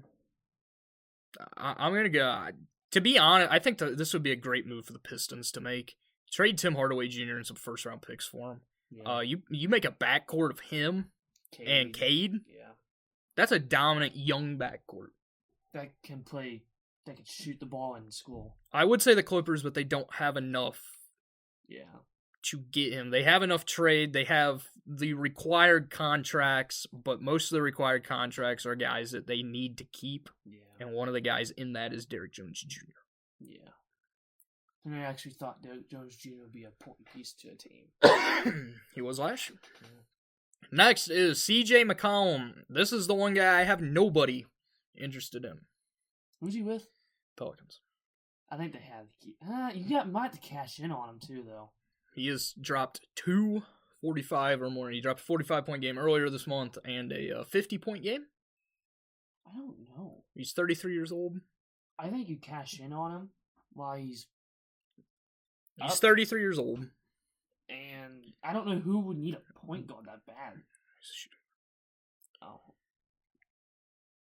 Speaker 1: going to go... To be honest, I think this would be a great move for the Pistons to make. Trade Tim Hardaway Jr. and some first-round picks for him.
Speaker 2: Yeah.
Speaker 1: You make a backcourt of him and Cade.
Speaker 2: Yeah.
Speaker 1: That's a dominant young backcourt.
Speaker 2: That can play... That can shoot the ball in school.
Speaker 1: I would say the Clippers, but they don't have enough to get him. They have enough trade. They have the required contracts, but most of the required contracts are guys that they need to keep.
Speaker 2: Yeah.
Speaker 1: And one of the guys in that is Derrick Jones Jr.
Speaker 2: Yeah. And I actually thought Derrick Jones Jr. would be a important piece to a team.
Speaker 1: He was last year.
Speaker 2: Yeah.
Speaker 1: Next is CJ McCollum. This is the one guy I have nobody interested in.
Speaker 2: Who's he with?
Speaker 1: Pelicans.
Speaker 2: I think they have to keep. You might have to cash in on him too, though.
Speaker 1: He has dropped 245 or more. He dropped a 45-point game earlier this month and a 50-point game.
Speaker 2: I don't know.
Speaker 1: He's 33 years old.
Speaker 2: I think you cash in on him while he's
Speaker 1: 33 years old.
Speaker 2: And I don't know who would need a point guard that bad. Oh.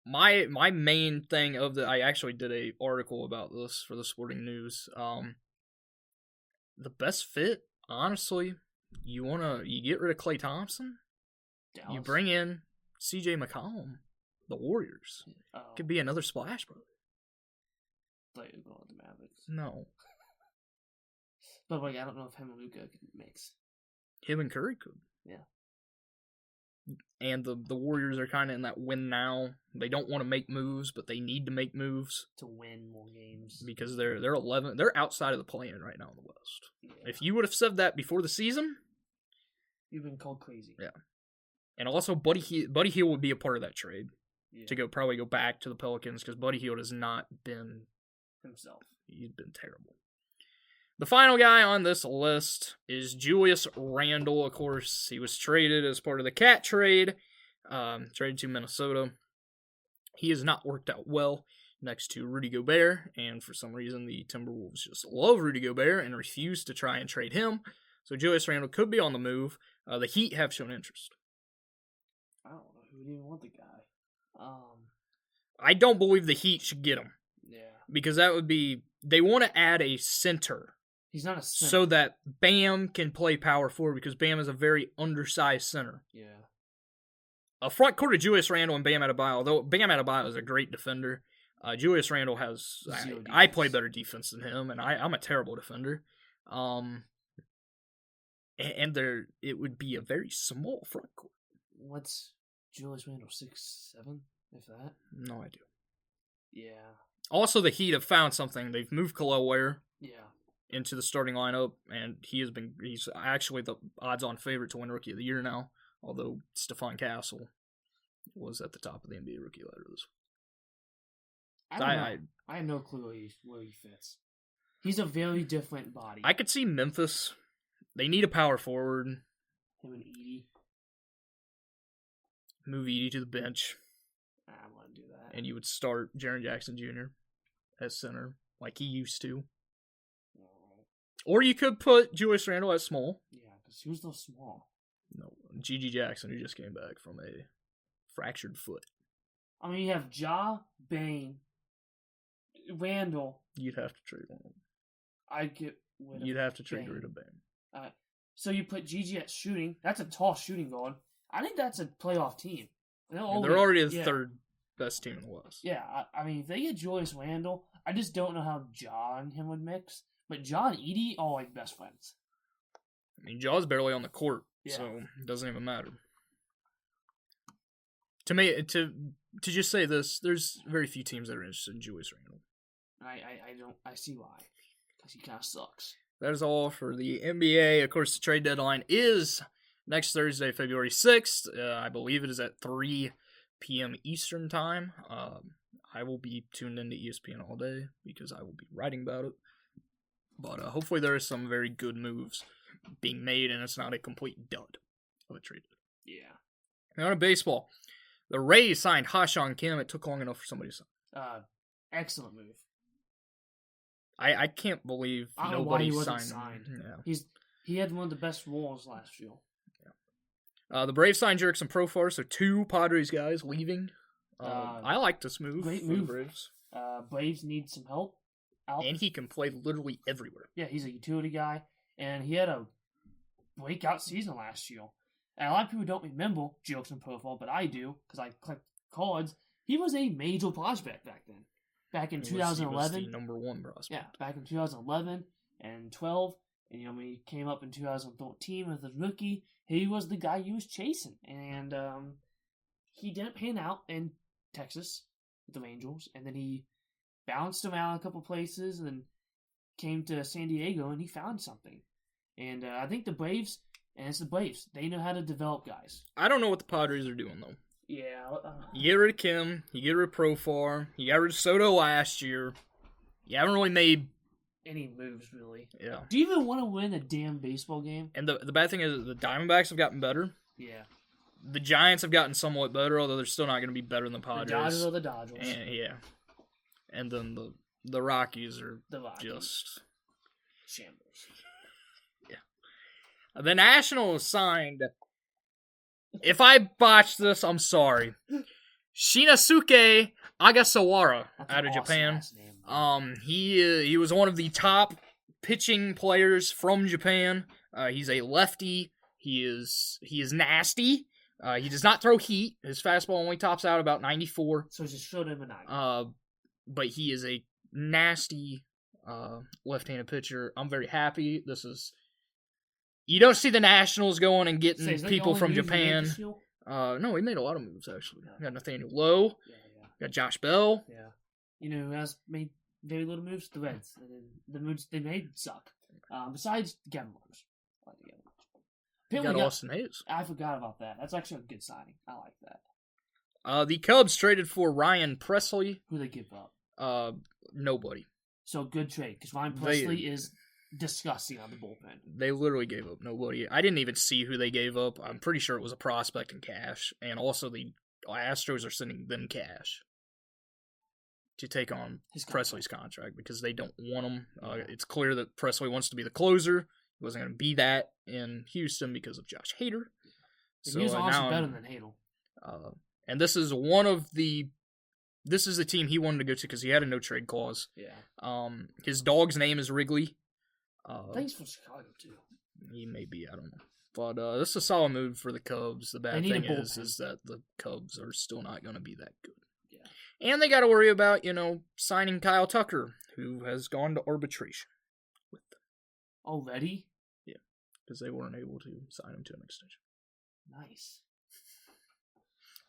Speaker 1: My main thing I actually did a article about this for the Sporting News. The best fit, honestly, you get rid of Klay Thompson,
Speaker 2: Dallas.
Speaker 1: you bring in CJ McCollum, the Warriors. Could be another splash, bro.
Speaker 2: Thought you were going with the Mavericks.
Speaker 1: No.
Speaker 2: But I don't know if him and Luka could mix.
Speaker 1: Him and Curry could.
Speaker 2: Yeah.
Speaker 1: And the Warriors are kind of in that win now. They don't want to make moves, but they need to make moves
Speaker 2: to win more games
Speaker 1: because they're 11. They're outside of the play-in right now in the West.
Speaker 2: Yeah.
Speaker 1: If you would have said that before the season,
Speaker 2: you've been called crazy.
Speaker 1: Yeah. And also, Buddy Hield would be a part of that trade to probably go back to the Pelicans because Buddy Hield has not been
Speaker 2: himself.
Speaker 1: He's been terrible. The final guy on this list is Julius Randle. Of course, he was traded as part of the Cat trade, traded to Minnesota. He has not worked out well next to Rudy Gobert, and for some reason the Timberwolves just love Rudy Gobert and refuse to try and trade him. So Julius Randle could be on the move. The Heat have shown interest.
Speaker 2: I don't know who would even want the guy.
Speaker 1: I don't believe the Heat should get him.
Speaker 2: Yeah.
Speaker 1: Because that would be... They want to add a center.
Speaker 2: He's not a center.
Speaker 1: So that Bam can play power forward because Bam is a very undersized center.
Speaker 2: Yeah.
Speaker 1: A front court of Julius Randle and Bam Adebayo, although Bam Adebayo is a great defender, Julius Randle has... I play better defense than him, and I'm a terrible defender. And it would be a very small front court.
Speaker 2: What's Julius Randle, 6'7", if that?
Speaker 1: No idea.
Speaker 2: Yeah.
Speaker 1: Also, the Heat have found something. They've moved Khalil Ware into the starting lineup, and he's actually the odds-on favorite to win Rookie of the Year now, although Stephon Castle was at the top of the NBA Rookie ladder this week.
Speaker 2: I have no clue where he fits. He's a very different body.
Speaker 1: I could see Memphis. They need a power forward.
Speaker 2: Him and Edie.
Speaker 1: Move Edie to the bench.
Speaker 2: I want to do that.
Speaker 1: And you would start Jaren Jackson Jr. as center, like he used to. Or you could put Julius Randle at small.
Speaker 2: Yeah, because he was so small.
Speaker 1: No, G.G. Jackson, who just came back from a fractured foot.
Speaker 2: I mean, you have Ja, Bane, Randle.
Speaker 1: You'd have to trade one of them.
Speaker 2: I'd get rid of
Speaker 1: You'd have to trade
Speaker 2: Bane.
Speaker 1: rid of Bane.
Speaker 2: So you put Gigi at shooting. That's a tall shooting guard. I think that's a playoff team.
Speaker 1: They're already the third best team in the West.
Speaker 2: Yeah, I mean, if they get Julius Randle, I just don't know how Ja and him would mix. But Ja and Edie are like best friends.
Speaker 1: I mean, Ja's barely on the court, so it doesn't even matter. To me, to just say this, there's very few teams that are interested in Julius Randle.
Speaker 2: I see why. Because he kind of sucks.
Speaker 1: That is all for the NBA. Of course, the trade deadline is next Thursday, February 6th. I believe it is at 3 p.m. Eastern Time. I will be tuned into ESPN all day because I will be writing about it. But hopefully there are some very good moves being made and it's not a complete dud of a trade.
Speaker 2: Yeah.
Speaker 1: Now to baseball. The Rays signed Ha-Seong Kim. It took long enough for somebody to sign.
Speaker 2: Excellent move.
Speaker 1: I can't believe
Speaker 2: I don't know why
Speaker 1: nobody
Speaker 2: he wasn't
Speaker 1: signed him.
Speaker 2: signed.
Speaker 1: Yeah.
Speaker 2: He had one of the best roles last year.
Speaker 1: The Braves signed Jurickson Profar, so 2 Padres guys leaving. I like this move.
Speaker 2: Great
Speaker 1: for the
Speaker 2: move.
Speaker 1: Braves.
Speaker 2: Braves need some help.
Speaker 1: And he can play literally everywhere.
Speaker 2: Yeah, he's a utility guy, and he had a breakout season last year. And a lot of people don't remember Jurickson Profar, but I do, because I collect cards. He was a major prospect back then. Back in 2011.
Speaker 1: He was the number 1 prospect.
Speaker 2: Yeah, back in 2011 and 12. And, when he came up in 2013 as a rookie, he was the guy he was chasing. And he didn't pan out in Texas with the Rangers. And then he bounced around a couple places and came to San Diego, and he found something. And I think the Braves, and it's the Braves, they know how to develop guys.
Speaker 1: I don't know what the Padres are doing, though.
Speaker 2: Yeah.
Speaker 1: You get rid of Kim, you get rid of Profar, you got rid of Soto last year. You haven't really made
Speaker 2: any moves, really.
Speaker 1: Yeah.
Speaker 2: Do you even want to win a damn baseball game?
Speaker 1: And the bad thing is the Diamondbacks have gotten better.
Speaker 2: Yeah.
Speaker 1: The Giants have gotten somewhat better, although they're still not going to be better than the Padres.
Speaker 2: The Dodgers are the Dodgers.
Speaker 1: And, yeah. And then the Rockies are just
Speaker 2: shambles.
Speaker 1: Yeah. The Nationals signed. If I botched this, I'm sorry. Shinosuke Agasawara out of Japan. He was one of the top pitching players from Japan. He's a lefty. He is nasty. He does not throw heat. His fastball only tops out about 94.
Speaker 2: So just showed him a 90.
Speaker 1: But he is a nasty left-handed pitcher. I'm very happy. You don't see the Nationals going and getting people from Japan. No, he made a lot of moves, actually. Yeah. Got Nathaniel Lowe.
Speaker 2: Yeah.
Speaker 1: Got Josh Bell.
Speaker 2: Yeah. Who has made very little moves? The Reds. And the moves they made suck. Besides Gavin Rogers. I like the Gavin Rogers.
Speaker 1: Got Austin Hayes.
Speaker 2: I forgot about that. That's actually a good signing. I like that.
Speaker 1: The Cubs traded for Ryan Presley.
Speaker 2: Who they give up?
Speaker 1: Nobody.
Speaker 2: So good trade, because Ryan Presley is disgusting on the bullpen.
Speaker 1: They literally gave up nobody. I didn't even see who they gave up. I'm pretty sure it was a prospect in cash. And also the Astros are sending them cash to take on Presley's contract because they don't want him. It's clear that Presley wants to be the closer. He wasn't going to be that in Houston because of Josh Hader.
Speaker 2: So, he was honestly better than Hader.
Speaker 1: And this is the team he wanted to go to because he had a no-trade clause.
Speaker 2: Yeah.
Speaker 1: His dog's name is Wrigley.
Speaker 2: Thanks for Chicago, too.
Speaker 1: He may be, I don't know. But this is a solid move for the Cubs. The bad thing is that the Cubs are still not going to be that good. Yeah. And they got to worry about, signing Kyle Tucker, who has gone to arbitration with them.
Speaker 2: Already?
Speaker 1: Yeah, because they weren't able to sign him to an extension.
Speaker 2: Nice.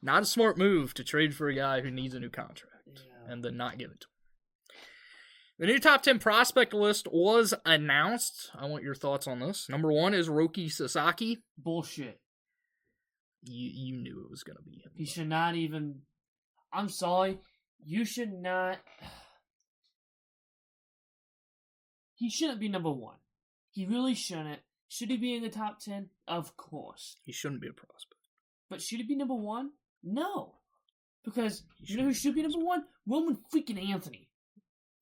Speaker 1: Not a smart move to trade for a guy who needs a new contract and then not give it to him. The new top 10 prospect list was announced. I want your thoughts on this. Number 1 is Roki Sasaki.
Speaker 2: Bullshit.
Speaker 1: You knew it was going to be him.
Speaker 2: He should not even... I'm sorry. You should not... He shouldn't be number 1. He really shouldn't. Should he be in the top 10? Of course.
Speaker 1: He shouldn't be a prospect.
Speaker 2: But should he be number 1? No. Because you know who should be number 1? Roman freaking Anthony.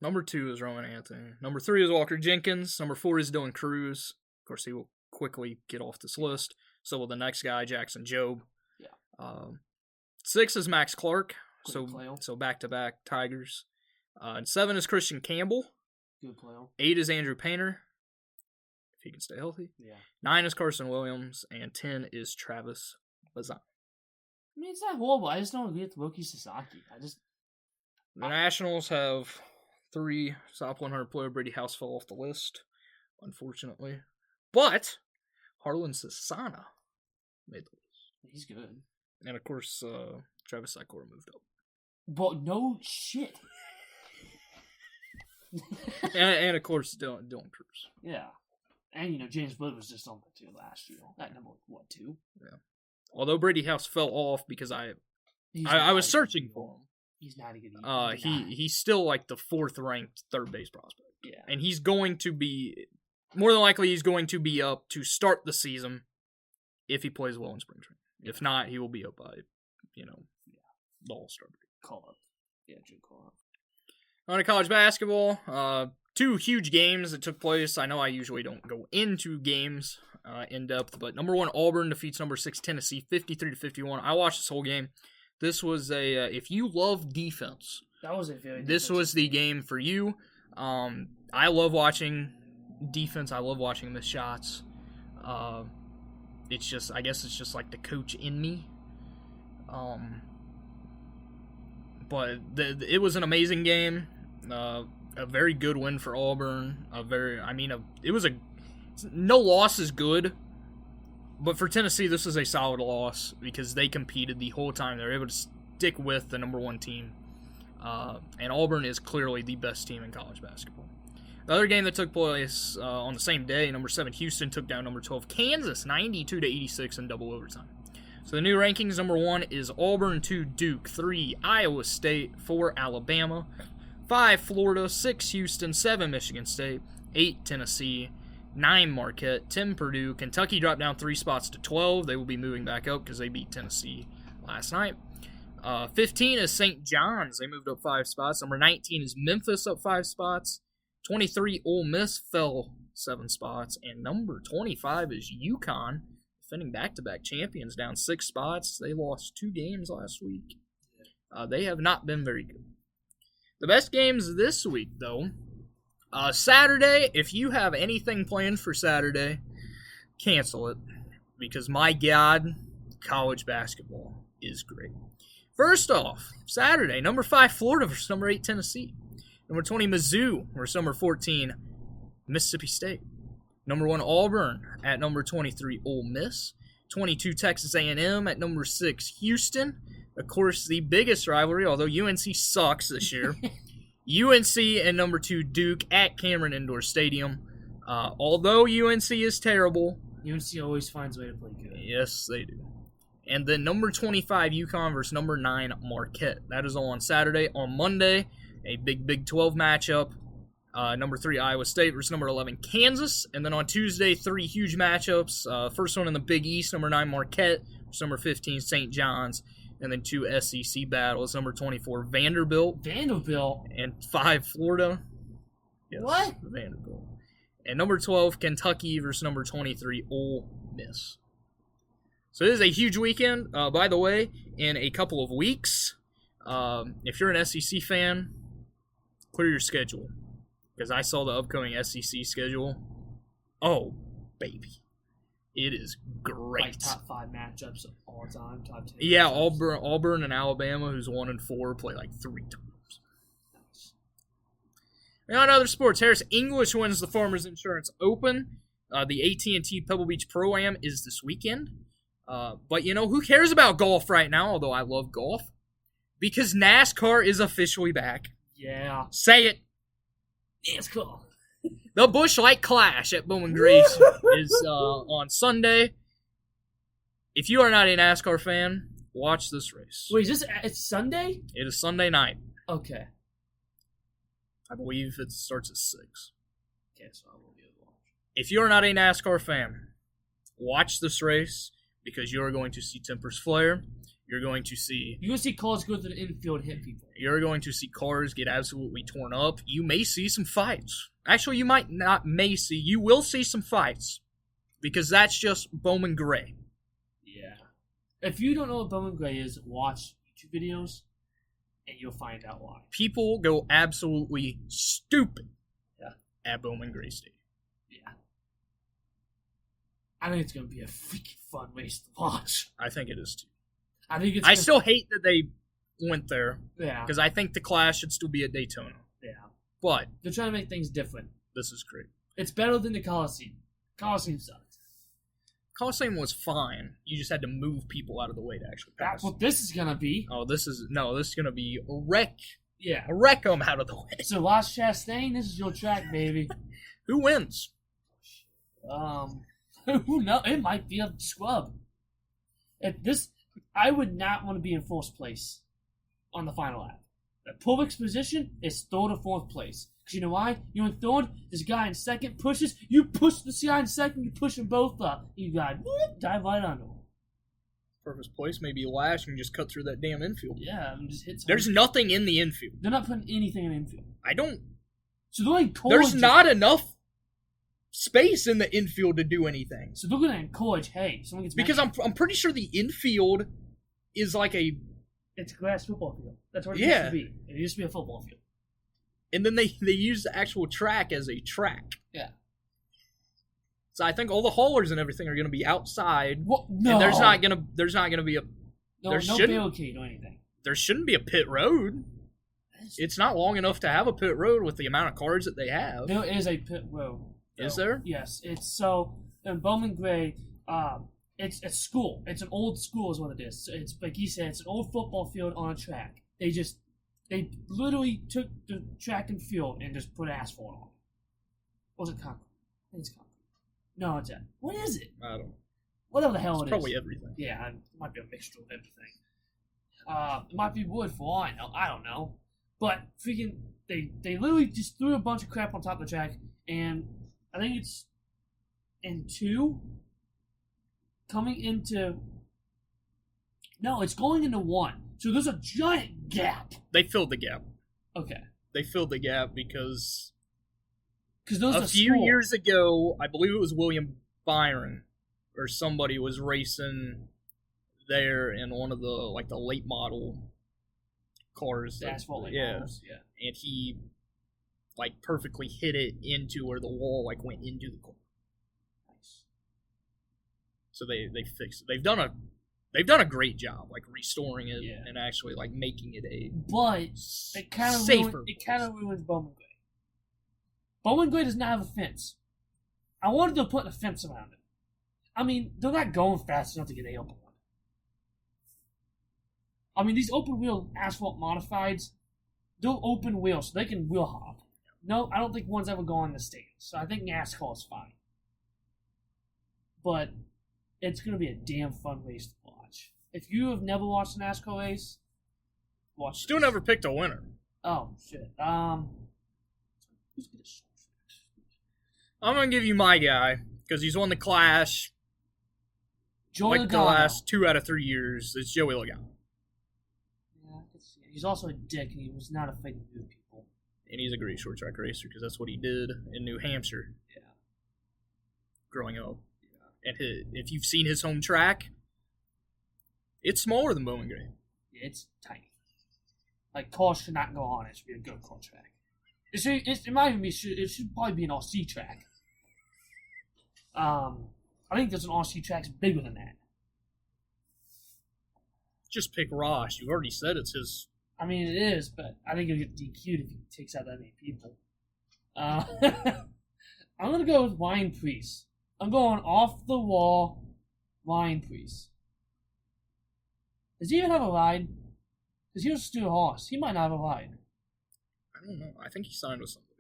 Speaker 1: Number 2 is Roman Anthony. Number 3 is Walker Jenkins. Number 4 is Dylan Cruz. Of course, he will quickly get off this list. So will the next guy, Jackson Jobe.
Speaker 2: Yeah.
Speaker 1: 6 is Max Clark. So back-to-back Tigers. And 7 is Christian Campbell.
Speaker 2: Good player.
Speaker 1: 8 is Andrew Painter, if he can stay healthy.
Speaker 2: Yeah.
Speaker 1: 9 is Carson Williams. And 10 is Travis Bazan.
Speaker 2: I mean, it's not horrible. I just don't agree with Roki Sasaki.
Speaker 1: The Nationals have 3 top 100 player. Brady House fell off the list, unfortunately. But Harlan Sasana made the list.
Speaker 2: He's good.
Speaker 1: And, of course, Travis Sikora moved up.
Speaker 2: But no shit.
Speaker 1: and, of course, Dylan Cruz.
Speaker 2: Yeah. And, James Wood was just on the 2 last year. That number, 2?
Speaker 1: Yeah. Although Brady House fell off because I was searching for him.
Speaker 2: He's not a good
Speaker 1: he's still like the 4th ranked third base prospect.
Speaker 2: Yeah.
Speaker 1: And he's going to be, more than likely, he's going to be up to start the season if he plays well in spring training. If not, he will be up by, the All-Star break.
Speaker 2: Call up. Yeah, June call up.
Speaker 1: On to college basketball, 2 huge games that took place. I know I usually don't go into games in depth, but number 1 Auburn defeats number 6 Tennessee 53-51. I watched this whole game. This was if you love defense,
Speaker 2: that was a very.
Speaker 1: This was the game for you. I love watching defense. I love watching the shots. It's just, I guess it's just like the coach in me. But it was an amazing game. A very good win for Auburn. No loss is good. But for Tennessee, this is a solid loss because they competed the whole time. They were able to stick with the number 1 team. And Auburn is clearly the best team in college basketball. The other game that took place on the same day, number 7 Houston took down number 12 Kansas 92-86 in double overtime. So the new rankings, number 1 is Auburn, 2 Duke, 3 Iowa State, 4 Alabama, 5 Florida, 6 Houston, 7 Michigan State, 8 Tennessee, 9 Marquette, 10 Purdue. Kentucky dropped down 3 spots to 12. They will be moving back up because they beat Tennessee last night. 15 is St. John's. They moved up 5 spots. Number 19 is Memphis, up 5 spots. 23, Ole Miss fell 7 spots. And number 25 is UConn, defending back-to-back champions, down 6 spots. They lost 2 games last week. They have not been very good. The best games this week, though. Saturday, if you have anything planned for Saturday, cancel it. Because, my God, college basketball is great. First off, Saturday, number 5 Florida versus number 8 Tennessee. Number 20 Mizzou versus number 14 Mississippi State. Number 1 Auburn at number 23 Ole Miss. 22 Texas A&M at number 6 Houston. Of course, the biggest rivalry, although UNC sucks this year. UNC and number 2 Duke at Cameron Indoor Stadium. Although UNC is terrible,
Speaker 2: UNC always finds a way to play good.
Speaker 1: Yes, they do. And then number 25 UConn versus number 9 Marquette. That is all on Saturday. On Monday, a big Big 12 matchup. Number 3 Iowa State versus number 11 Kansas. And then on Tuesday, 3 huge matchups. First one in the Big East, number 9 Marquette versus number 15 St. John's. And then 2 SEC battles, number 24 Vanderbilt. And 5 Florida. Yes,
Speaker 2: what?
Speaker 1: Vanderbilt. And number 12 Kentucky versus number 23 Ole Miss. So this is a huge weekend. By the way, in a couple of weeks, if you're an SEC fan, clear your schedule. Because I saw the upcoming SEC schedule. Oh, baby. It is great.
Speaker 2: Like top 5 matchups of all time, top 10.
Speaker 1: Yeah,
Speaker 2: matchups.
Speaker 1: Auburn and Alabama, who's 1-4, play like 3 times.
Speaker 2: Nice.
Speaker 1: And on other sports, Harris English wins the Farmers Insurance Open. The AT&T Pebble Beach Pro-Am is this weekend. But, who cares about golf right now, although I love golf? Because NASCAR is officially back.
Speaker 2: Yeah.
Speaker 1: Say it.
Speaker 2: NASCAR.
Speaker 1: The Busch Light Clash at Bowman Grace is on Sunday. If you are not a NASCAR fan, watch this race.
Speaker 2: Wait, it's Sunday?
Speaker 1: It is Sunday night.
Speaker 2: Okay.
Speaker 1: I believe it starts at 6.
Speaker 2: Okay, so I will be able to watch.
Speaker 1: If you are not a NASCAR fan, watch this race because you are going to see tempers flare. You're going to see
Speaker 2: cars go to the infield and hit people.
Speaker 1: You're going to see cars get absolutely torn up. You may see some fights. Actually, you might not you will see some fights. Because that's just Bowman Gray.
Speaker 2: Yeah. If you don't know what Bowman Gray is, watch YouTube videos and you'll find out why.
Speaker 1: People go absolutely stupid at Bowman Gray Stadium.
Speaker 2: Yeah. I think it's going to be a freaking fun race to watch.
Speaker 1: I think it is too.
Speaker 2: I
Speaker 1: still hate that they went there.
Speaker 2: Yeah.
Speaker 1: Because I think the Clash should still be at Daytona.
Speaker 2: Yeah.
Speaker 1: But
Speaker 2: they're trying to make things different.
Speaker 1: This is great.
Speaker 2: It's better than the Coliseum. Coliseum sucked.
Speaker 1: Coliseum was fine. You just had to move people out of the way to actually pass.
Speaker 2: That's what this is going to be.
Speaker 1: Oh, this is going to be a wreck.
Speaker 2: Yeah.
Speaker 1: Wreck them out of the way.
Speaker 2: So, Lost Chastain, this is your track, baby.
Speaker 1: Who wins?
Speaker 2: Who knows? It might be a scrub. I would not want to be in 4th place on the final lap. The Pulvick's position is 3rd or 4th place. Because you know why? You're in 3rd, this guy in 2nd pushes, you push this guy in 2nd, you push them both up. You got, dive right under him.
Speaker 1: Purpose place, maybe lash and just cut through that damn infield.
Speaker 2: Yeah, and just hit.
Speaker 1: There's nothing in the infield.
Speaker 2: They're not putting anything in the infield.
Speaker 1: I don't.
Speaker 2: So they're like
Speaker 1: There's not enough space in the infield to do anything.
Speaker 2: So they're gonna encourage. Hey, someone gets
Speaker 1: because I'm pretty sure the infield is like a.
Speaker 2: It's a grass football field. That's what it used to be. It used to be a football field.
Speaker 1: And then they use the actual track as a track.
Speaker 2: Yeah.
Speaker 1: So I think all the haulers and everything are going to be outside.
Speaker 2: What? No.
Speaker 1: And there's not going to be a.
Speaker 2: No barricade or anything.
Speaker 1: There shouldn't be a pit road. It's not long enough to have a pit road with the amount of cars that they have.
Speaker 2: There is a pit road.
Speaker 1: Is there?
Speaker 2: Yes. It's so in Bowman Gray. It's a school. It's an old school, is what it is. So it's like he said. It's an old football field on a track. They literally took the track and field and just put asphalt on it. Was it concrete? I think it's concrete. No, it's that. What is it?
Speaker 1: I don't know.
Speaker 2: Whatever the hell
Speaker 1: it's probably everything.
Speaker 2: Yeah, it might be a mixture of everything. It might be wood for all I know. I don't know. But freaking, they literally just threw a bunch of crap on top of the track, and I think it's in 2 coming into. No, it's going into 1. So there's a giant gap.
Speaker 1: They filled the gap.
Speaker 2: Okay.
Speaker 1: They filled the gap because
Speaker 2: a
Speaker 1: few years ago, I believe it was William Byron or somebody was racing there in one of the late model cars.
Speaker 2: The asphalt late models, yeah.
Speaker 1: And he perfectly hit it into where the wall went into the car.
Speaker 2: Nice.
Speaker 1: So they fixed it. They've done a great job restoring it and actually making it a
Speaker 2: it kind of ruins Bowman Gray. Bowman Gray does not have a fence. I wanted to put a fence around it. I mean, they're not going fast enough to get a open one. I mean, these open wheel asphalt modifieds, they're open wheel, so they can wheel hop. No, I don't think one's ever gone in the stands, so I think NASCAR is fine. But it's going to be a damn fun race to watch. If you have never watched a NASCAR race, watch.
Speaker 1: Still never picked a winner.
Speaker 2: Oh shit. Who's gonna?
Speaker 1: I'm gonna give you my guy because he's won the Clash.
Speaker 2: Joey
Speaker 1: the last 2 out of 3 years. It's Joey Logano.
Speaker 2: Yeah, I can see it. He's also a dick, and he was not afraid to move people.
Speaker 1: And he's a great short track racer because that's what he did in New Hampshire.
Speaker 2: Yeah. Growing
Speaker 1: up. Yeah. And if you've seen his home track, it's smaller than Bowman Gray.
Speaker 2: Yeah, it's tiny. Cars should not go on it. It should be a good car track. It might even be. It should probably be an RC track. I think there's an RC track bigger than that.
Speaker 1: Just pick Ross. You already said it's his.
Speaker 2: I mean, it is, but I think he'll get DQ'd if he takes out that many people. I'm gonna go with Ryan Preece. I'm going off the wall, Ryan Preece. Does he even have a ride? Because he was Stu Haas. He might not have a ride.
Speaker 1: I don't know. I think he signed with somebody.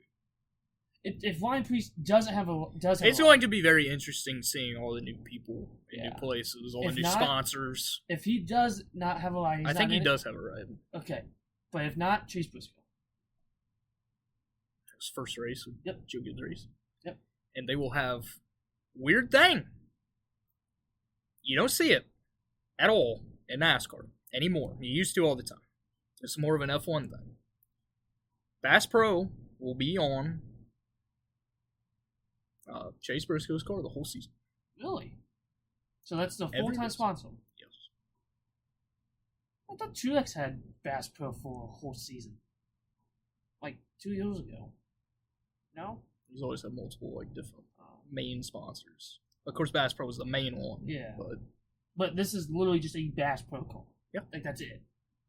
Speaker 2: If Ryan Preece doesn't have a
Speaker 1: it's going to be very interesting seeing all the new people in new places, all the new sponsors.
Speaker 2: If he does not have a ride,
Speaker 1: I think he does have a ride.
Speaker 2: Okay, but if not, Chase Briscoe.
Speaker 1: His first race with Joe Gibbs.
Speaker 2: Yep.
Speaker 1: And they will have weird thing. You don't see it at all in NASCAR anymore. You used to all the time. It's more of an F1 thing. Bass Pro will be on Chase Briscoe's car the whole season.
Speaker 2: Really? So that's the full-time sponsor?
Speaker 1: Yes.
Speaker 2: I thought Truex had Bass Pro for a whole season. 2 years ago. No?
Speaker 1: He's always had multiple different main sponsors. Of course, Bass Pro was the main one.
Speaker 2: Yeah. But this is literally just a Bass Pro car.
Speaker 1: Yeah.
Speaker 2: That's it.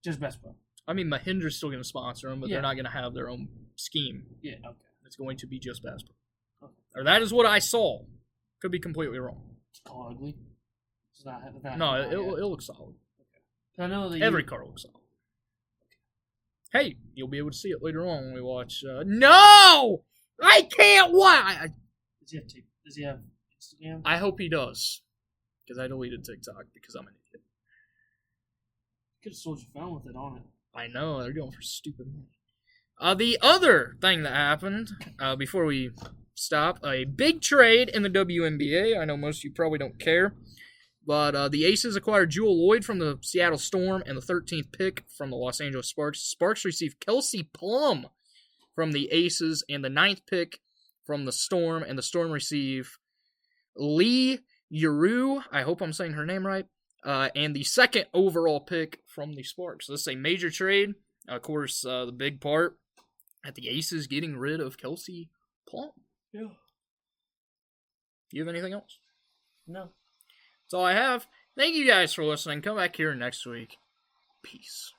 Speaker 2: Just Bass Pro.
Speaker 1: I mean, Mahindra's still going to sponsor them, but they're not going to have their own scheme.
Speaker 2: Yeah, okay.
Speaker 1: It's going to be just Bass Pro.
Speaker 2: Okay.
Speaker 1: Or that is what I saw. Could be completely wrong.
Speaker 2: It's car ugly. It's not.
Speaker 1: No, it'll look solid.
Speaker 2: Okay. I know that
Speaker 1: every car looks solid. Okay. Hey, you'll be able to see it later on when we watch. No, I can't. Why?
Speaker 2: Does he have Instagram?
Speaker 1: I hope he does, because I deleted TikTok because I'm an idiot.
Speaker 2: You could have sold your phone with it on it.
Speaker 1: I know, they're going for stupid money. The other thing that happened, before we stop, a big trade in the WNBA. I know most of you probably don't care. But the Aces acquired Jewel Lloyd from the Seattle Storm and the 13th pick from the Los Angeles Sparks. Sparks received Kelsey Plum from the Aces and the 9th pick from the Storm, and the Storm receive Lee Yuru, I hope I'm saying her name right, and the 2nd overall pick from the Sparks. So this is a major trade. Of course, the big part at the Aces getting rid of Kelsey Plum.
Speaker 2: Yeah.
Speaker 1: Do you have anything else?
Speaker 2: No.
Speaker 1: That's all I have. Thank you guys for listening. Come back here next week. Peace.